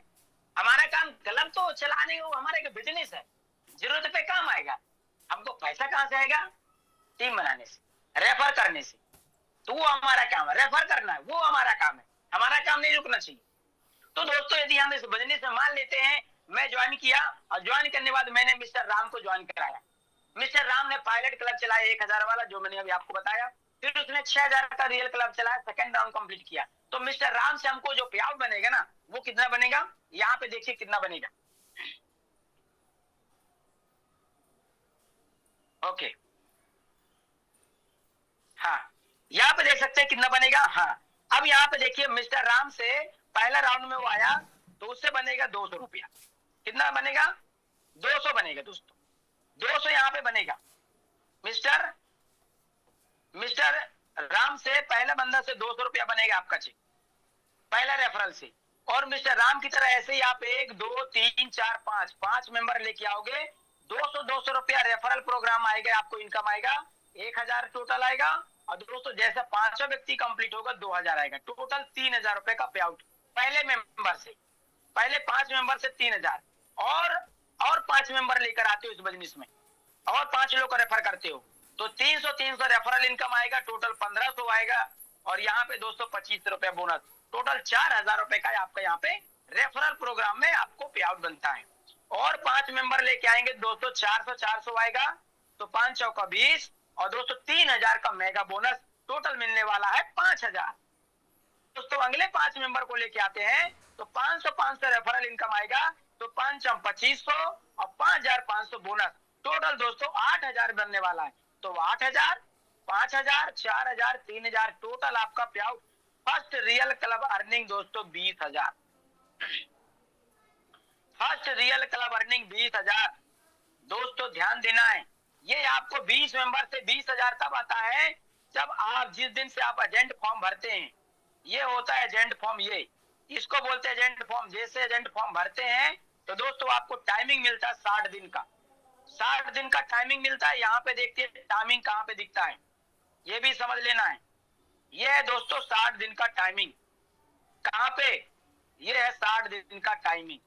हमारा काम क्लब तो चलाने का, हमारा एक बिजनेस है, जरूरत पे काम आएगा। हमको पैसा कहां से आएगा? टीम बनाने से, रेफर करने से। तो वो हमारा काम है, रेफर करना है, वो हमारा काम है, हमारा काम नहीं रुकना चाहिए। तो दोस्तों यदि हम इस बिजनेस में मान लेते हैं, मैं ज्वाइन किया और ज्वाइन करने के बाद मैंने मिस्टर राम को ज्वाइन कराया। मिस्टर राम ने पायलट क्लब चलाया 1,000 वाला, जो मैंने अभी आपको बताया, फिर उसने 6,000 का रियल क्लब चलाया, सेकंड राउंड कंप्लीट किया। तो मिस्टर राम से हमको जो पे आउट बनेगा ना, वो कितना बनेगा? यहाँ पे देखिए कितना बनेगा। ओके, हाँ, यहाँ पे देख सकते हैं कितना बनेगा। हाँ, अब यहाँ पे देखिए मिस्टर राम से पहला राउंड में वो आया, तो उससे बनेगा 200 रुपया। कितना बनेगा? 200 बनेगा दोस्तों, 200 यहाँ पे बनेगा। मिस्टर मिस्टर राम से पहला बंदा से 200 रुपया बनेगा आपका चेक, पहला रेफरल से। और मिस्टर राम की तरह ऐसे ही आप 1 2 3 4 5 मेंबर लेके आओगे, 200 रुपया रेफरल प्रोग्राम आएगा, आपको इनकम आएगा, 1,000 टोटल आएगा। और दोस्तों जैसे 500 व्यक्ति कंप्लीट होगा 2,000 आएगा, टोटल 3,000 रुपए का पे आउट पहले मेंबर से, पहले 5 मेंबर से 3,000। और 5 मेंबर लेकर आते हो इस बिजनेस में, और 5 लोग को रेफर करते हो, तो 300 रेफरल इनकम आएगा, टोटल 1,500 आएगा। और यहाँ पे 225 रुपए बोनस, टोटल 4,000 रुपए का आपका यहाँ पे रेफरल प्रोग्राम में आपको पे आउट बनता है। और 5 मेंबर लेके आएंगे, 200 400 आएगा, तो 5 चौका 20, और दोस्तों 3,000 का मेगा बोनस, टोटल मिलने वाला है 5,000। दोस्तों अगले 5 मेंबर को लेके आते हैं, तो 500 रेफरल इनकम आएगा, तो 5 2500 और 5500 बोनस, टोटल दोस्तों 8000 बनने वाला है। तो 8000, 5000, 4000, 3000, टोटल आपका पे out first real club earning दोस्तों 20,000। First real club earning 20,000। दोस्तों ध्यान देना है, ये आपको 20 मेंबर से 20,000 तब आता है जब आप जिस दिन से आप एजेंट फॉर्म भरते हैं, ये होता है एजेंट फॉर्म, ये इसको बोलते हैं एजेंट फॉर्म। जैसे एजेंट फॉर्म भरते हैं तो दोस्तों आपको टाइमिंग मिलता है 60 दिन का, 60 दिन का टाइमिंग मिलता है। यहाँ पे देखते हैं टाइमिंग कहाँ पे दिखता है, ये भी समझ लेना है। ये है दोस्तों 60 दिन का टाइमिंग, कहाँ पे, ये है 60 दिन का टाइमिंग।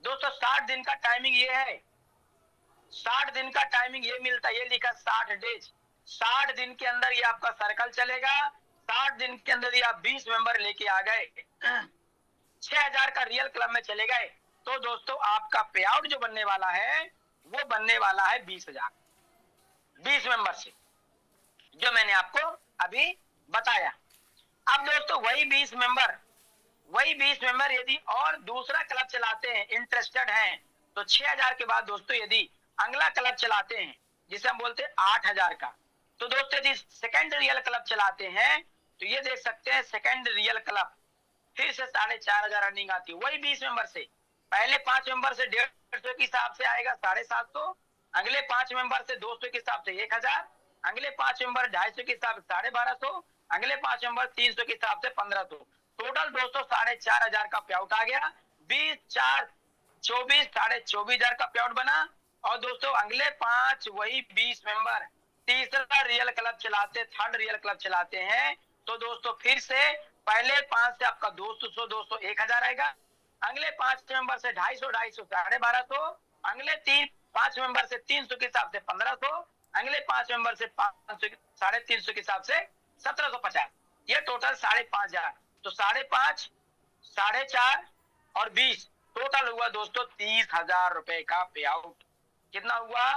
दोस्तों 60 दिन का टाइमिंग ये है, 60 दिन का टाइमिंग ये मिलता है, ये लिखा 60 डेज। 60 दिन के अंदर ये आपका सर्कल चलेगा, 60 दिन के अंदर ये आप 20 मेंबर लेके आ गए, 6000 का रियल क्लब में चले गए, तो दोस्तों आपका पे आउट जो बनने वाला है वो बनने वाला है 20,000, 20 मेंबर से, जो मैंने आपको अभी बताया। अब दोस्तों वही 20 मेंबर यदि और दूसरा क्लब चलाते हैं, इंटरेस्टेड हैं, तो 6000 के बाद दोस्तों यदि अगला क्लब चलाते हैं जिसे हम बोलते हैं 8000 का, तो दोस्तों यदि सेकंड रियल क्लब चलाते हैं तो ये देख सकते हैं सेकंड रियल क्लब फिर से 4500 अर्निंग आती है, वही 20 मेंबर से। पहले 5 मेंबर से 150 के हिसाब से आएगा 750, अगले 5 मेंबर से 200 के हिसाब से 1000, अगले 5 मेंबर 250 के हिसाब से 1250, अगले 5 मेंबर 300 के हिसाब से 1500, टोटल दोस्तों 4500 का पे आउट आ गया। 20 4 24, 24,500 का पे आउट बना। और दोस्तों अगले 5 वही 20 मेंबर तीसरा रियल क्लब चलाते, थर्ड रियल क्लब चलाते हैं, तो दोस्तों फिर से पहले 5 से आपका 200 200 1000 आएगा, अगले 5 मेंबर से 250 250 1250, अगले 5 मेंबर से 300 के हिसाब से 1500, अगले 5 मेंबर से 500 350 के हिसाब से 1750, ये टोटल 5,500। तो 5.5, 4.5 और 20 टोटल हुआ दोस्तों 30,000 रुपए का पे आउट। कितना हुआ?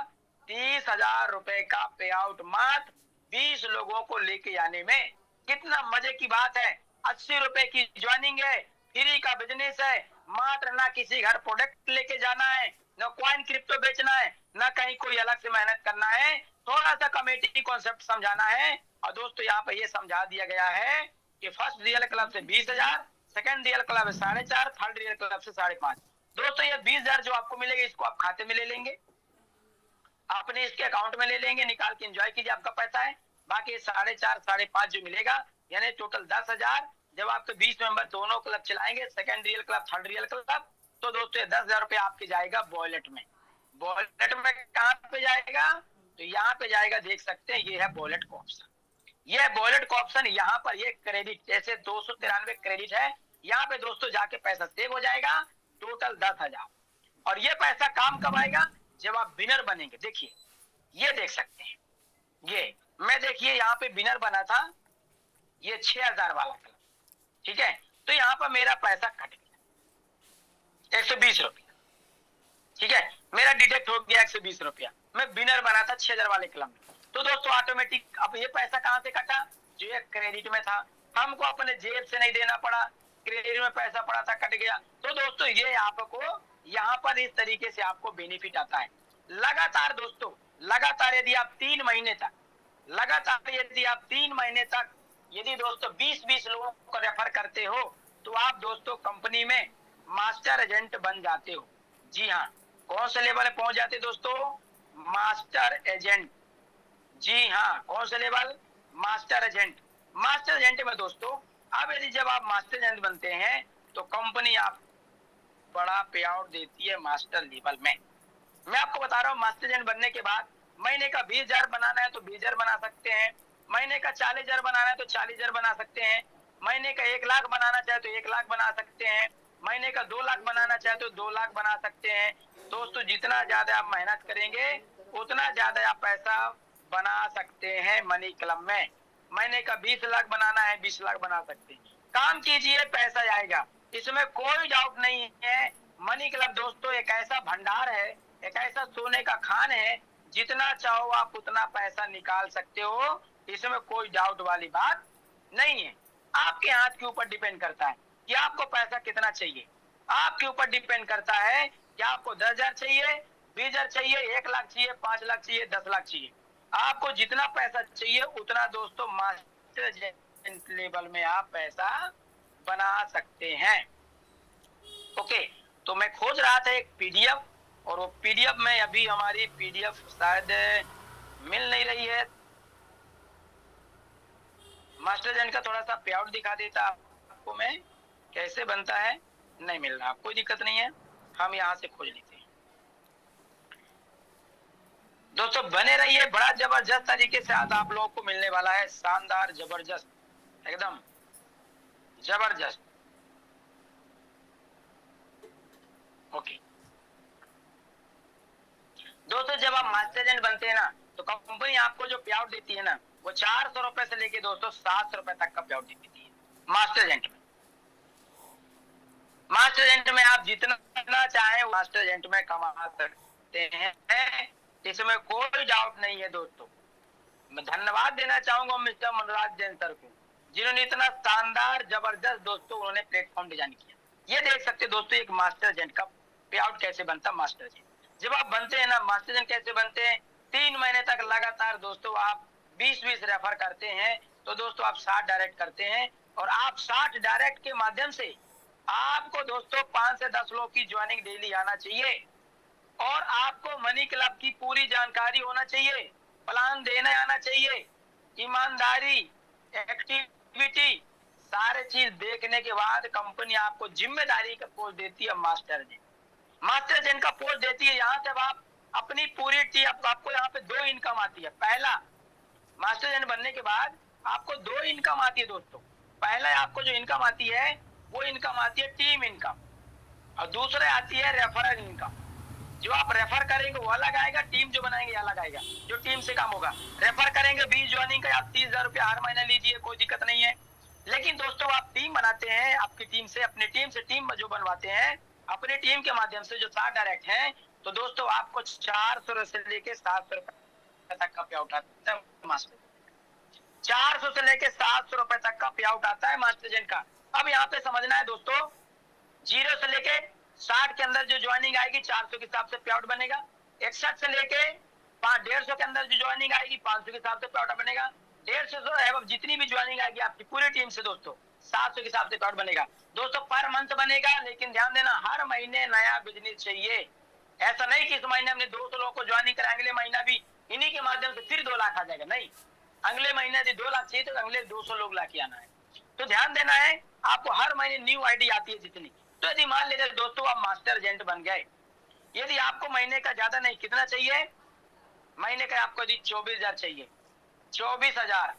30,000 रुपए का पे आउट मात्र 20 लोगों को लेके आने में। कितना मजे की बात है। 80 रुपए की ज्वाइनिंग है, फ्री का बिजनेस है, मात्र ना किसी घर प्रोडक्ट लेके जाना है, न कॉइन क्रिप्टो बेचना है, न कहीं कोई अलग से मेहनत करना है, थोड़ा सा कमेटी कॉन्सेप्ट समझाना है। और दोस्तों यहाँ पे ये समझा दिया गया है कि फर्स्ट रियल क्लब से 20,000, सेकंड रियल क्लब से 4.5, थर्ड रियल क्लब से 5.5। दोस्तों ये 20,000 जो आपको मिलेगा इसको आप खाते में ले लेंगे, अपने इसके अकाउंट में ले लेंगे, निकाल के एंजॉय कीजिए, आपका पैसा है। बाकी 4.5 5.5 जो मिलेगा यानी टोटल 10,000। जब आपके 20 मेंबर दोनों क्लब चलाएंगे, second real club third real club, तो दोस्तों 10,000 रुपए आपके जाएगा वॉलेट में। वॉलेट में कहाँ पे जाएगा? तो यहाँ पे जाएगा, देख सकते हैं ये है वॉलेट का ऑप्शन। ये वॉलेट का ऑप्शन, यहाँ पर ये क्रेडिट, जैसे 293 क्रेडिट है, यहाँ पे दोस्तों जाके पैसा सेव हो जाएगा, टोटल 10,000। और ये पैसा काम कब आएगा? जब आप विनर बनेंगे। देखिए ये देख सकते हैं, ये मैं देखिए यहाँ पे विनर बना था, ये 6,000 वाला क्लब, ठीक है। तो यहाँ पर मेरा पैसा कट गया 120 रुपया, ठीक है, मेरा डिडक्ट हो गया 120 रुपया। मैं विनर बना था 6,000 वाले क्लब में, तो दोस्तों ऑटोमेटिक अब ये पैसा कहाँ से कटा? जो ये क्रेडिट में था, हमको अपने जेब से नहीं देना पड़ा, क्रेडिट में पैसा पड़ा था, कट गया। तो दोस्तों ये आपको यहाँ पर इस तरीके से आपको बेनिफिट आता है। लगातार दोस्तों, लगातार यदि आप 3 महीने तक, लगातार यदि आप 3 महीने तक यदि दोस्तों 20-20 लोगों को रेफर करते हो, तो आप दोस्तों कंपनी में मास्टर एजेंट बन जाते हो। जी हाँ, कौन से लेवल पे पहुंच जाते दोस्तों? Master agent. जी हाँ, कौन से level? Master agent. Master agent में दोस्तों अब यदि जब आप मास्टर एजेंट बनते हैं तो कंपनी आप बड़ा पे आउट देती है मास्टर लेवल में। मैं आपको बता रहा हूँ, मास्टर एजेंट बनने के बाद महीने का 20,000 बनाना है तो 20,000 बना सकते हैं, महीने का 40,000 बनाना है तो 40,000 बना सकते हैं, महीने का 1 लाख बनाना चाहे तो 1 लाख बना सकते हैं, महीने का 2 लाख बनाना चाहे तो 2 लाख बना सकते हैं। दोस्तों जितना ज्यादा आप मेहनत करेंगे उतना ज्यादा आप पैसा बना सकते हैं मनी क्लब में। महीने का 20 लाख बनाना है, 20 लाख बना सकते हैं। काम कीजिए, पैसा आएगा, इसमें कोई डाउट नहीं है। मनी क्लब दोस्तों एक ऐसा भंडार है, एक ऐसा सोने का खान है, जितना चाहो आप उतना पैसा निकाल सकते हो, इसमें कोई डाउट वाली बात नहीं है। आपके हाथ के ऊपर डिपेंड करता है कि आपको पैसा कितना चाहिए। आपके ऊपर डिपेंड करता है कि आपको 10,000 चाहिए, 20,000 चाहिए, 1 लाख चाहिए, 5 लाख चाहिए, 10 लाख चाहिए। आपको जितना पैसा चाहिए उतना दोस्तों मास्टर एजेंट लेवल में आप पैसा बना सकते हैं। ओके, तो मैं खोज रहा था एक पीडीएफ, और वो पीडीएफ में अभी हमारी पीडीएफ शायद मिल नहीं रही है। मास्टर एजेंट का थोड़ा सा पे आउट दिखा देता आपको मैं, कैसे बनता है। नहीं मिल रहा, कोई दिक्कत नहीं है, हम यहाँ से खोज लेते हैं। दोस्तों बने रहिए, बड़ा जबरदस्त तरीके से आज आप लोगों को मिलने वाला है, शानदार, जबरदस्त, एकदम जबरदस्त। ओके दोस्तों, जब आप मास्टर एजेंट बनते हैं ना, तो कंपनी आपको जो पे आउट देती है ना, वो 400 रुपए से लेके दोस्तों 700 रुपए तक का पे आउट देती है मास्टर एजेंट में। मास्टर एजेंट में आप जितना चाहें मास्टर एजेंट में कमा सकते हैं, इसमें कोई डाउट नहीं है दोस्तों। मैं धन्यवाद देना चाहूंगा मिस्टर मनोराज जैन सर को, जिन्होंने इतना शानदार जबरदस्त दोस्तों उन्होंने प्लेटफॉर्म डिजाइन किया। ये देख सकते दोस्तों एक मास्टर एजेंट का पे आउट कैसे बनता। मास्टर एजेंट जब आप बनते हैं ना, मास्टर एजेंट कैसे बनते हैं, 3 महीने तक लगातार दोस्तों आप 20-20 रेफर करते हैं, तो दोस्तों आप 60 डायरेक्ट करते हैं, और आप 60 डायरेक्ट के माध्यम से आपको दोस्तों 5 से 10 लोग की ज्वाइनिंग डेली आना चाहिए, और आपको मनी क्लब की पूरी जानकारी होना चाहिए, प्लान देने आना चाहिए, ईमानदारी, एक्टिविटी, सारे चीज देखने के बाद कंपनी आपको जिम्मेदारी का पोस्ट देती है मास्टर एजेंट। मास्टर एजेंट का पोस्ट देती है, यहाँ से आप अपनी पूरी टीम, आपको यहाँ पे 2 इनकम आती है। पहला, मास्टर एजेंट बनने के बाद आपको 2 इनकम आती है दोस्तों। पहला आपको जो इनकम आती है वो इनकम आती है टीम इनकम, और दूसरे आती है रेफरल इनकम। जो आप रेफर करेंगे वो अलग आएगा, टीम जो बनाएंगे अलग आएगा, जो टीम से काम होगा। रेफर करेंगे 20 ज्वाइनिंग का, आप 30,000 रुपया हर महीने लीजिए, कोई दिक्कत नहीं है। लेकिन दोस्तों आप टीम बनाते हैं, आपकी टीम से, अपनी टीम से टीम जो बनवाते हैं, अपनी टीम के माध्यम से जो 60 डायरेक्ट हैं, तो दोस्तों आपको 400 से लेके 700 रुपए तक का पे आउट आता है मास्टर। 400 से लेके 700 रुपए तक का पे आउट आता है मास्टर एजेंट का। अब यहाँ पे समझना है दोस्तों, 0 से लेके 60 के अंदर जो ज्वाइनिंग आएगी 400 के हिसाब से पे आउट बनेगा। 61 से लेके 150 के अंदर जो ज्वाइनिंग आएगी 500 के हिसाब से पे आउट बनेगा। 150 जितनी भी ज्वाइनिंग आएगी आपकी पूरी टीम से दोस्तों 700 के हिसाब से पे आउट बनेगा। दोस्तों पर मंथ बनेगा, लेकिन ध्यान देना हर महीने नया बिजनेस चाहिए। ऐसा नहीं कि इस महीने हमने 200 लोगों को ज्वाइनिंग करा, अगले महीना भी इन्हीं के माध्यम से फिर 2 लाख आ जाएगा, नहीं। अगले महीने यदि 2 लाख चाहिए तो अगले 200 लोग ला के आना है। तो ध्यान देना है, आपको हर महीने न्यू आईडी आती है जितनी। तो यदि मान लीजिए दोस्तों आप मास्टर एजेंट बन गए, यदि आपको महीने का ज्यादा नहीं, कितना चाहिए महीने का, आपको यदि 24,000 चाहिए, 24,000,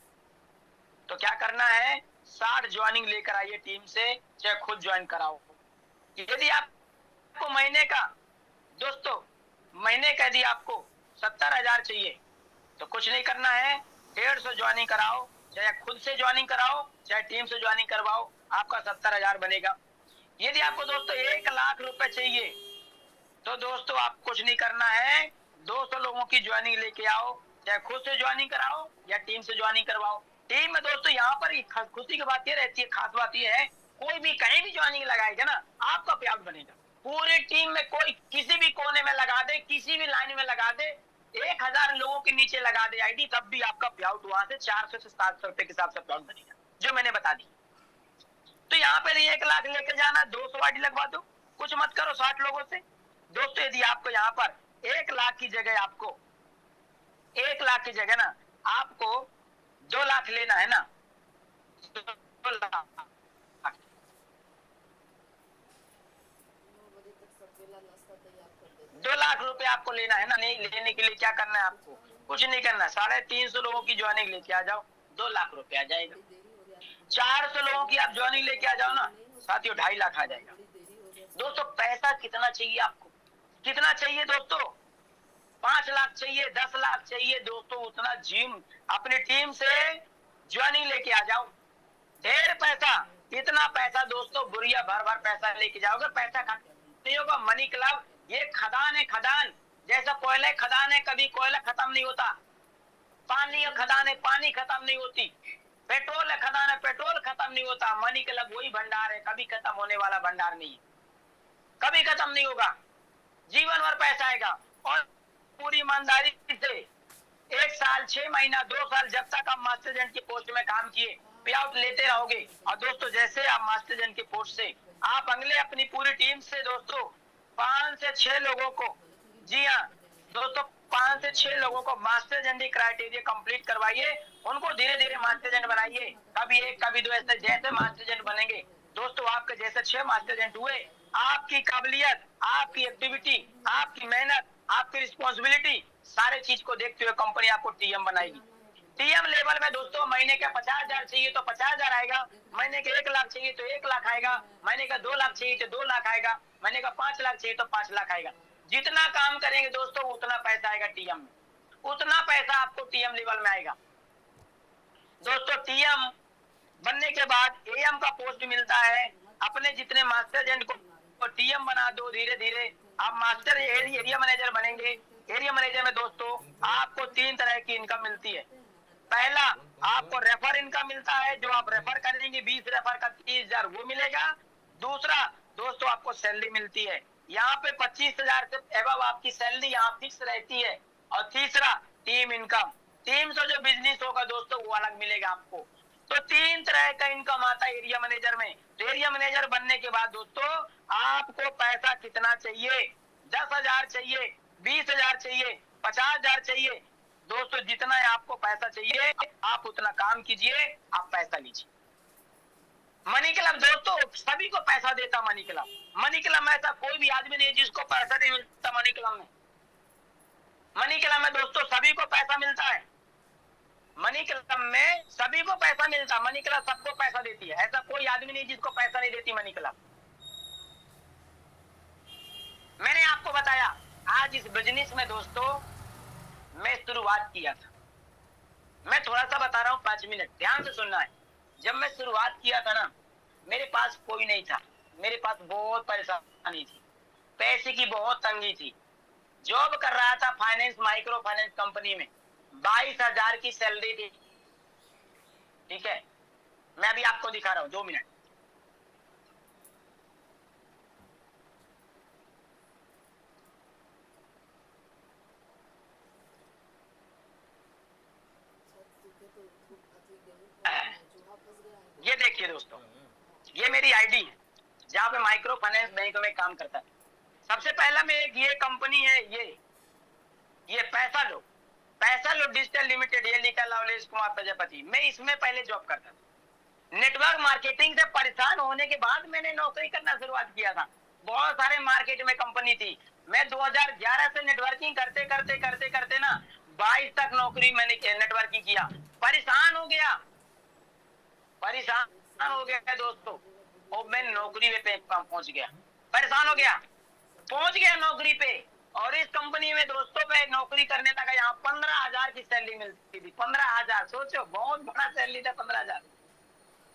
तो क्या करना है, 60 ज्वाइनिंग लेकर आइए टीम से, चाहे खुद ज्वाइन कराओ। यदि आपको महीने का दोस्तों, महीने का यदि आपको 70,000 चाहिए, तो कुछ नहीं करना है, 150 ज्वाइनिंग कराओ, चाहे खुद से ज्वाइनिंग कराओ, चाहे टीम से ज्वाइनिंग करवाओ, आपका 70,000 बनेगा। यदि आपको दोस्तों 1 लाख रुपए चाहिए, तो दोस्तों आप कुछ नहीं करना है, 200 लोगों की ज्वाइनिंग लेके आओ, चाहे खुद से ज्वाइनिंग कराओ या टीम से ज्वाइनिंग करवाओ। टीम में दोस्तों यहाँ पर खुशी की बात ये रहती है, खास बात ये है, कोई भी कहीं भी ज्वाइनिंग लगाएगा ना, आपका पे आउट बनेगा। पूरी टीम में कोई किसी भी कोने में लगा दे, किसी भी लाइन में लगा दे, 1,000 लोगों के नीचे लगा दे आईडी, तब भी आपका पे आउट वहां से 400 से 700 रुपए के हिसाब से पे आउट बनेगा, जो मैंने बता दी। तो यहाँ पे 1 लाख लेकर जाना, 200 आईडी लगवा दो, कुछ मत करो 60 लोगों से। दोस्तों यदि आपको यहाँ पर 1 लाख की जगह, आपको 1 लाख की जगह ना आपको 2 लाख लेना है ना, 2 लाख, 2 लाख रुपए आपको लेना है ना। नहीं लेने के लिए क्या करना है, आपको कुछ नहीं करना, 350 लोगों की ज्वाइनिंग लेके आ जाओ, 2 लाख रुपए आ जाएगा। 400 लोगों की आप ज्वाइनिंग लेके आ जाओ ना साथियों, 2.5 लाख आ जाएगा। दोस्तों पैसा कितना चाहिए आपको, कितना चाहिए दोस्तों, 5 लाख चाहिए, 10 लाख चाहिए दोस्तों, उतना जिम अपनी टीम से ज्वाइनिंग लेके आ जाओ। ढेर पैसा, इतना पैसा दोस्तों, बुरिया भर भर पैसा लेके जाओगे, पैसा नहीं होगा। मनी क्लब ये खदान है, खदान जैसा कोयला खदान है, कभी कोयला खत्म नहीं होता, पानी खदान है, पानी खत्म नहीं होती। पेट्रोल है खदान है, पेट्रोल खत्म नहीं होता। मनी क्लब वही भंडार है, कभी खत्म होने वाला भंडार नहीं है, कभी खत्म नहीं होगा, जीवन भर पैसा आएगा। और पूरी ईमानदारी से 1 साल 6 महीना 2 साल जब तक आप मास्टर एजेंट की पोस्ट में काम किए, पे आउट लेते रहोगे। और दोस्तों जैसे आप मास्टर एजेंट की पोस्ट से आप अगले अपनी पूरी टीम से दोस्तों 5 से 6 लोगों को, जी हाँ दोस्तों 5 से 6 लोगों को मास्टर एजेंट क्राइटेरिया कंप्लीट करवाइए, उनको धीरे धीरे मास्टर एजेंट बनाइए। कभी 1 कभी 2 ऐसे जैसे मास्टर एजेंट बनेंगे दोस्तों, आपके जैसे 6 मास्टर एजेंट हुए, आपकी काबिलियत, आपकी एक्टिविटी, आपकी मेहनत, आपकी रिस्पॉन्सिबिलिटी, सारे चीज को देखते हुए कंपनी आपको टीएम बनाएगी। टीएम लेवल में दोस्तों महीने का 50,000 चाहिए तो 50,000 आएगा, महीने का 1 लाख चाहिए तो 1 लाख आएगा, महीने का 2 लाख चाहिए तो 2 लाख आएगा, महीने का 5 लाख चाहिए तो 5 लाख आएगा। जितना काम करेंगे दोस्तों उतना पैसा आएगा टीएम में, उतना पैसा आपको टीएम लेवल में आएगा। दोस्तों टीएम बनने के बाद एएम का पोस्ट मिलता है। अपने जितने मास्टर एजेंट को टीएम बना दो, धीरे धीरे आप मास्टर एरिया मैनेजर बनेंगे। एरिया मैनेजर में दोस्तों आपको 3 तरह की इनकम मिलती है। पहला, आपको रेफर इनकम मिलता है, जो आप रेफर करेंगे 20 रेफर का 30,000 वो मिलेगा। दूसरा दोस्तों आपको सैलरी मिलती है, यहाँ पे 25,000 से एबव आपकी सैलरी यहाँ फिक्स रहती है। और तीसरा टीम इनकम, टीम से जो बिजनेस होगा दोस्तों वो अलग मिलेगा आपको। तो 3 तरह का इनकम आता है एरिया मैनेजर में। तो एरिया मैनेजर बनने के बाद दोस्तों आपको पैसा कितना चाहिए, 10,000 चाहिए, 20,000 चाहिए, 50,000 चाहिए, दोस्तों जितना आपको पैसा चाहिए आप उतना काम कीजिए, आप पैसा लीजिए। मनी क्लब दोस्तों सभी को पैसा देता, मनी क्लब में ऐसा कोई भी आदमी नहीं जिसको पैसा नहीं मिलता। मनी क्लब में दोस्तों सभी को पैसा मिलता है, मनी क्लब में सभी को पैसा मिलता, मनी क्लब सबको पैसा देती है। ऐसा कोई आदमी नहीं जिसको पैसा नहीं देती मनी क्लब। मैंने आपको बताया आज इस बिजनेस में दोस्तों मैं शुरुआत किया था, मैं थोड़ा सा बता रहा हूँ 5 मिनट ध्यान से सुनना है। जब मैं शुरुआत किया था ना, मेरे पास कोई नहीं था, मेरे पास बहुत परेशानी थी, पैसे की बहुत तंगी थी। जॉब कर रहा था फाइनेंस माइक्रो फाइनेंस कंपनी में, 22,000 की सैलरी थी। ठीक है, मैं अभी आपको दिखा रहा हूँ 2 मिनट। ये देखिए दोस्तों, ये मेरी आईडी है जहाँ पे माइक्रो फाइनेंस बैंक में काम करता है। सबसे पहला में एक ये कंपनी है, ये पैसा लो डिजिटल लिमिटेड, ये लिखा लवलेश कुमार प्रजापति। मैं इसमें पहले जॉब करता था। नेटवर्क मार्केटिंग से परेशान होने के बाद मैंने नौकरी करना शुरुआत किया था। बहुत सारे मार्केट में कंपनी थी। मैं 2011 से नेटवर्किंग करते ना 22 तक नौकरी मैंने नेटवर्किंग किया। परेशान हो गया दोस्तों, और मैं नौकरी पे पहुंच गया, परेशान हो गया, पहुंच गया नौकरी पे। और इस कंपनी में दोस्तों मैं नौकरी करने लगा, यहाँ 15,000 की सैलरी मिलती थी। 15,000, सोचो बहुत बड़ा सैलरी था 15,000।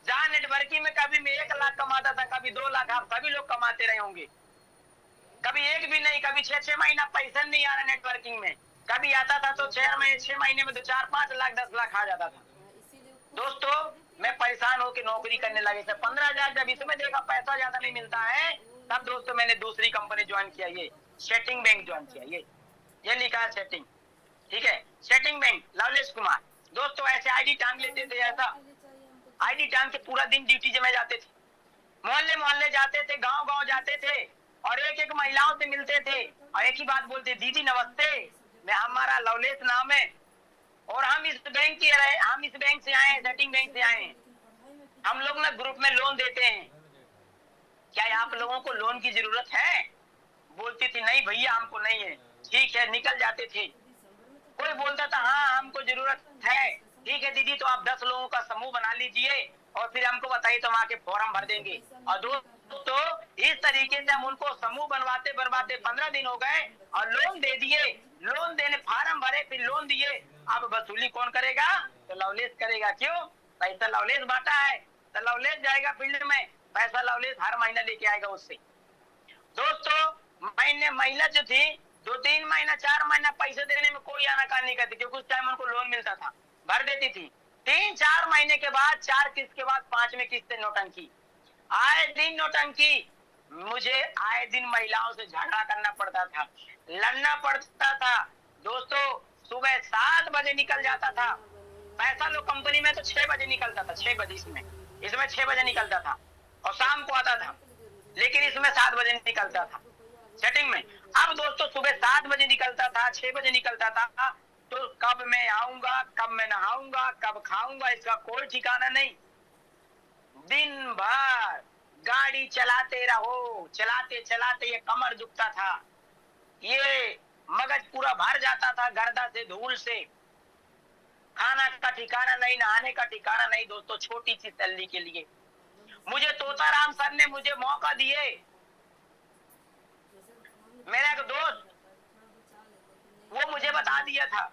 जहाँ नेटवर्किंग में कभी मैं 1 लाख कमाता था, कभी 2 लाख, आप सभी लोग कमाते रहे होंगे। कभी एक भी नहीं, कभी 6 महीना पैसा नहीं आ रहा नेटवर्किंग में, कभी आता था तो 6 महीने में तो 4-5 लाख 10 लाख आ जाता था। दोस्तों मैं परेशान होकर नौकरी करने लगे थे। 15,000 जब इसमें देखा पैसा ज्यादा नहीं मिलता है, तब दोस्तों मैंने दूसरी कंपनी ज्वाइन किया, ये सेटिंग बैंक ज्वाइन किया। ये लिखा है सेटिंग, ठीक है, सेटिंग बैंक लवलेश कुमार। दोस्तों ऐसे आईडी टांग लेते थे, ऐसा आईडी टांग के पूरा दिन ड्यूटी में जाते थे, मोहल्ले जाते थे, गांव जाते थे, और एक महिलाओं से मिलते थे और एक ही बात बोलते, दीदी नमस्ते, मैं हमारा लवलेश नाम है और हम इस बैंक से आए हैं, सेटिंग बैंक से आए हैं। हम लोग ना ग्रुप में लोन देते हैं, क्या आप लोगों को लोन की जरूरत है? बोलती थी नहीं भैया हमको नहीं है। ठीक है, निकल जाते थे। कोई बोलता था हाँ हमको जरूरत है, ठीक है दीदी तो आप 10 लोगों का समूह बना लीजिए और फिर हमको बताइए तो हम आके फॉर्म भर देंगे। और दोस्तों इस तरीके से हम उनको समूह बनवाते 15 दिन हो गए और लोन दे दिए। लोन देने फार्म भरे, फिर लोन दिए। अब वसूली कौन करेगा? तो लवलेश करेगा। क्यों? पैसा लवलेश बांटा है, तो लवलेश जाएगा फील्ड में, पैसा लवलेश हर महीना लेके आएगा उससे। दोस्तों महिला जो थी 2-3 महीना 4 महीना पैसे देने में कोई आनाकानी नहीं करती, क्योंकि उस टाइम उनको लोन मिलता था, भर देती थी। 3-4 महीने के बाद, 4 किस्त के बाद 5वें किस्त से नौटंकी, आए दिन नौटंकी। मुझे आए दिन महिलाओं से झगड़ा करना पड़ता था, लड़ना पड़ता था। दोस्तों सुबह 7 बजे निकल जाता था पैसा। लो कंपनी में तो 6 बजे निकलता था, 6 बजे इसमें 6 बजे निकलता था और शाम को आता था, लेकिन इसमें 7 बजे निकलता था सेटिंग में। अब दोस्तों सुबह 7 बजे निकलता था, 6 बजे निकलता था, तो कब मैं आऊंगा, कब मैं नहाऊंगा, कब खाऊंगा, इसका कोई ठिकाना नहीं। दिन भर गाड़ी चलाते रहो, चलाते चलाते ये कमर दुखता था, ये मगज पूरा भर जाता था गर्दा से, धूल से। खाना का ठिकाना नहीं, नहाने का ठिकाना नहीं दोस्तों, छोटी सी सैलरी के लिए। मुझे तोताराम सर ने मुझे मौका दिए। मेरा एक दोस्त, वो मुझे बता दिया था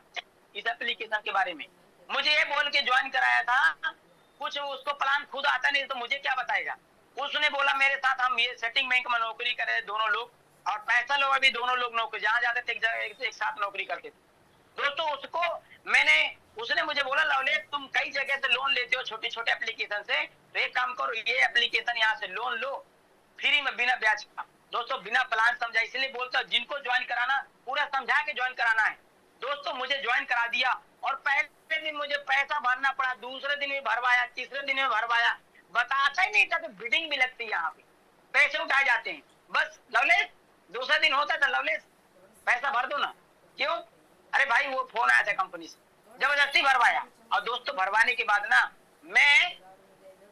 इस एप्लीकेशन के बारे में, मुझे ये बोल के ज्वाइन कराया था। कुछ उसको प्लान खुद आता नहीं तो मुझे क्या बताएगा। उसने बोला मेरे साथ हम ये सेटिंग बैंक में नौकरी करे दोनों लोग, और पैसा लोग भी दोनों लोग नौकरी, जहां जाते थे एक साथ नौकरी करते थे दोस्तों। उसने मुझे बोला लवलेश तुम कई जगह से लोन लेते हो छोटे छोटे एप्लीकेशन से, तो एक काम करो ये एप्लीकेशन यहाँ से लोन लो फ्री में बिना ब्याज का। दोस्तों बिना प्लान समझा, इसलिए बोलता हूँ जिनको ज्वाइन कराना पूरा समझा के ज्वाइन कराना है। दोस्तों मुझे ज्वाइन करा दिया और पहले दिन मुझे पैसा भरना पड़ा, दूसरे दिन भी भरवाया, तीसरे दिन में भरवाया। बताता ही नहीं था कि बिडिंग भी लगती है, यहाँ पे पैसे उठाए जाते हैं। बस लवलेश दूसरा दिन होता था, लवलेश पैसा भर दो ना। क्यों? अरे भाई वो फोन आया था कंपनी से, जबरदस्ती भरवाया। और दोस्तों भरवाने के बाद ना मैं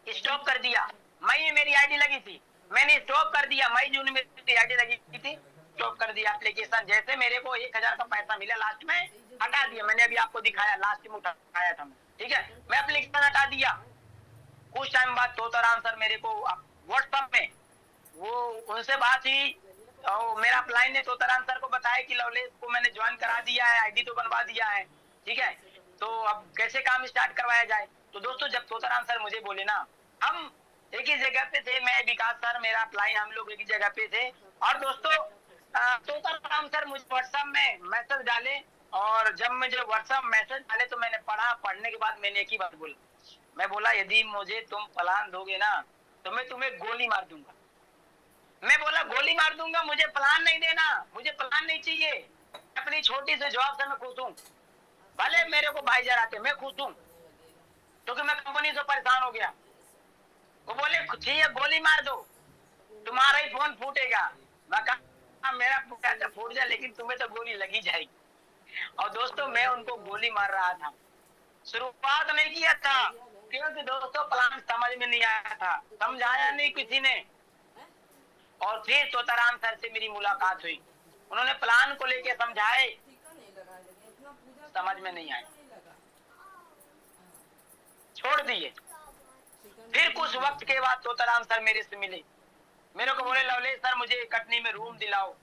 स्टॉप कर दिया। मई में मेरी आईडी लगी थी, मैंने स्टॉप कर दिया। मई जून में मेरी आईडी लगी थी, स्टॉप कर दिया एप्लीकेशन। जैसे मेरे को 1000 का पैसा मिला लास्ट में, हटा दिया। मैंने अभी आपको दिखाया, लास्ट में उठाया था मैं, ठीक है। मैं एप्लीकेशन हटा दिया। कुछ टाइम बाद तोताराम सर मेरे को व्हाट्सएप में, वो उनसे बात हुई और मेरा अप्लाई ने तोताराम सर को बताया कि लवलेश को मैंने ज्वाइन करा दिया है, आईडी तो बनवा दिया है, ठीक है, तो अब कैसे काम स्टार्ट करवाया जाए। तो दोस्तों जब तोताराम सर मुझे बोले ना, हम एक ही जगह पे थे, मैं विकास सर, मेरा अप्लाई, हम लोग एक ही जगह पे थे। और दोस्तों तोताराम सर मुझे व्हाट्सएप में मैसेज डाले, और जब मुझे व्हाट्सएप मैसेज डाले तो मैंने पढ़ा। पढ़ने के बाद मैंने एक ही बात बोला, मैं बोला यदि मुझे तुम प्लान दोगे ना तो मैं तुम्हें गोली मार दूंगा। मैं बोला गोली मार दूंगा, मुझे प्लान नहीं देना, मुझे प्लान नहीं चाहिए। अपनी छोटी सी जॉब से मैं खुश हूँ, भले मेरे को 22,000 आते, मैं खुश हूँ, क्योंकि मैं कंपनी से परेशान हो गया। वो बोले ठीक है गोली मार दो, तुम्हारा ही फोन फूटेगा। मैं कहा मेरा फूट जाए, लेकिन तुम्हें तो गोली लगी जाएगी। और दोस्तों मैं उनको गोली मार रहा था, शुरुआत नहीं किया था, क्योंकि दोस्तों प्लान समझ में नहीं आया था, समझाया नहीं किसी ने। और फिर तोताराम सर से मेरी मुलाकात हुई, उन्होंने प्लान को लेके समझाए, समझ में नहीं आया, छोड़ दिए। फिर कुछ वक्त के बाद तोताराम सर मेरे से मिले, मेरे को बोले लवलेश सर मुझे कटनी में रूम दिलाओ।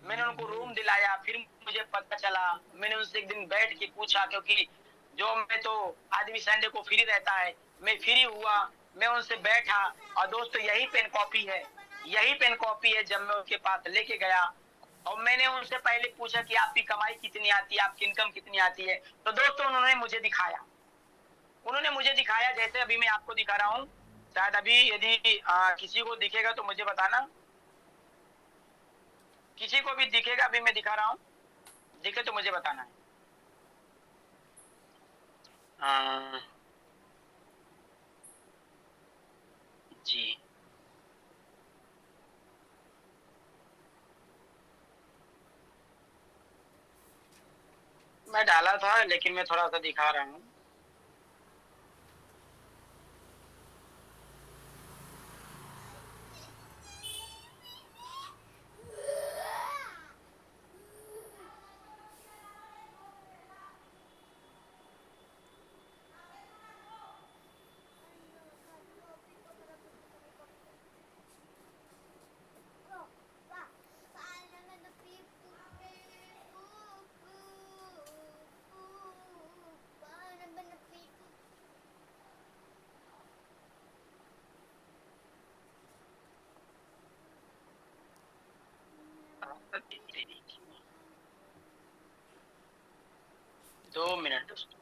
मैंने उनको रूम दिलाया। फिर मुझे पता चला, मैंने उनसे एक दिन बैठ के पूछा, क्योंकि जो मैं तो आदमी संडे को फ्री रहता है, मैं फ्री हुआ, मैं उनसे बैठा। और दोस्तों यही पेन कॉपी है, यही पेन कॉपी है जब मैं उनके पास लेके गया और मैंने उनसे पहले पूछा कि आपकी कमाई कितनी आती है, आपकी इनकम कितनी आती है। तो दोस्तों उन्होंने मुझे दिखाया, जैसे अभी मैं आपको दिखा रहा हूँ। शायद अभी यदि किसी को दिखेगा तो मुझे बताना, किसी को भी दिखेगा, अभी मैं दिखा रहा हूँ, दिखे तो मुझे बताना है। जी मैं डाला था, लेकिन मैं थोड़ा सा दिखा रहा हूँ। दो मिनट दोस्तों।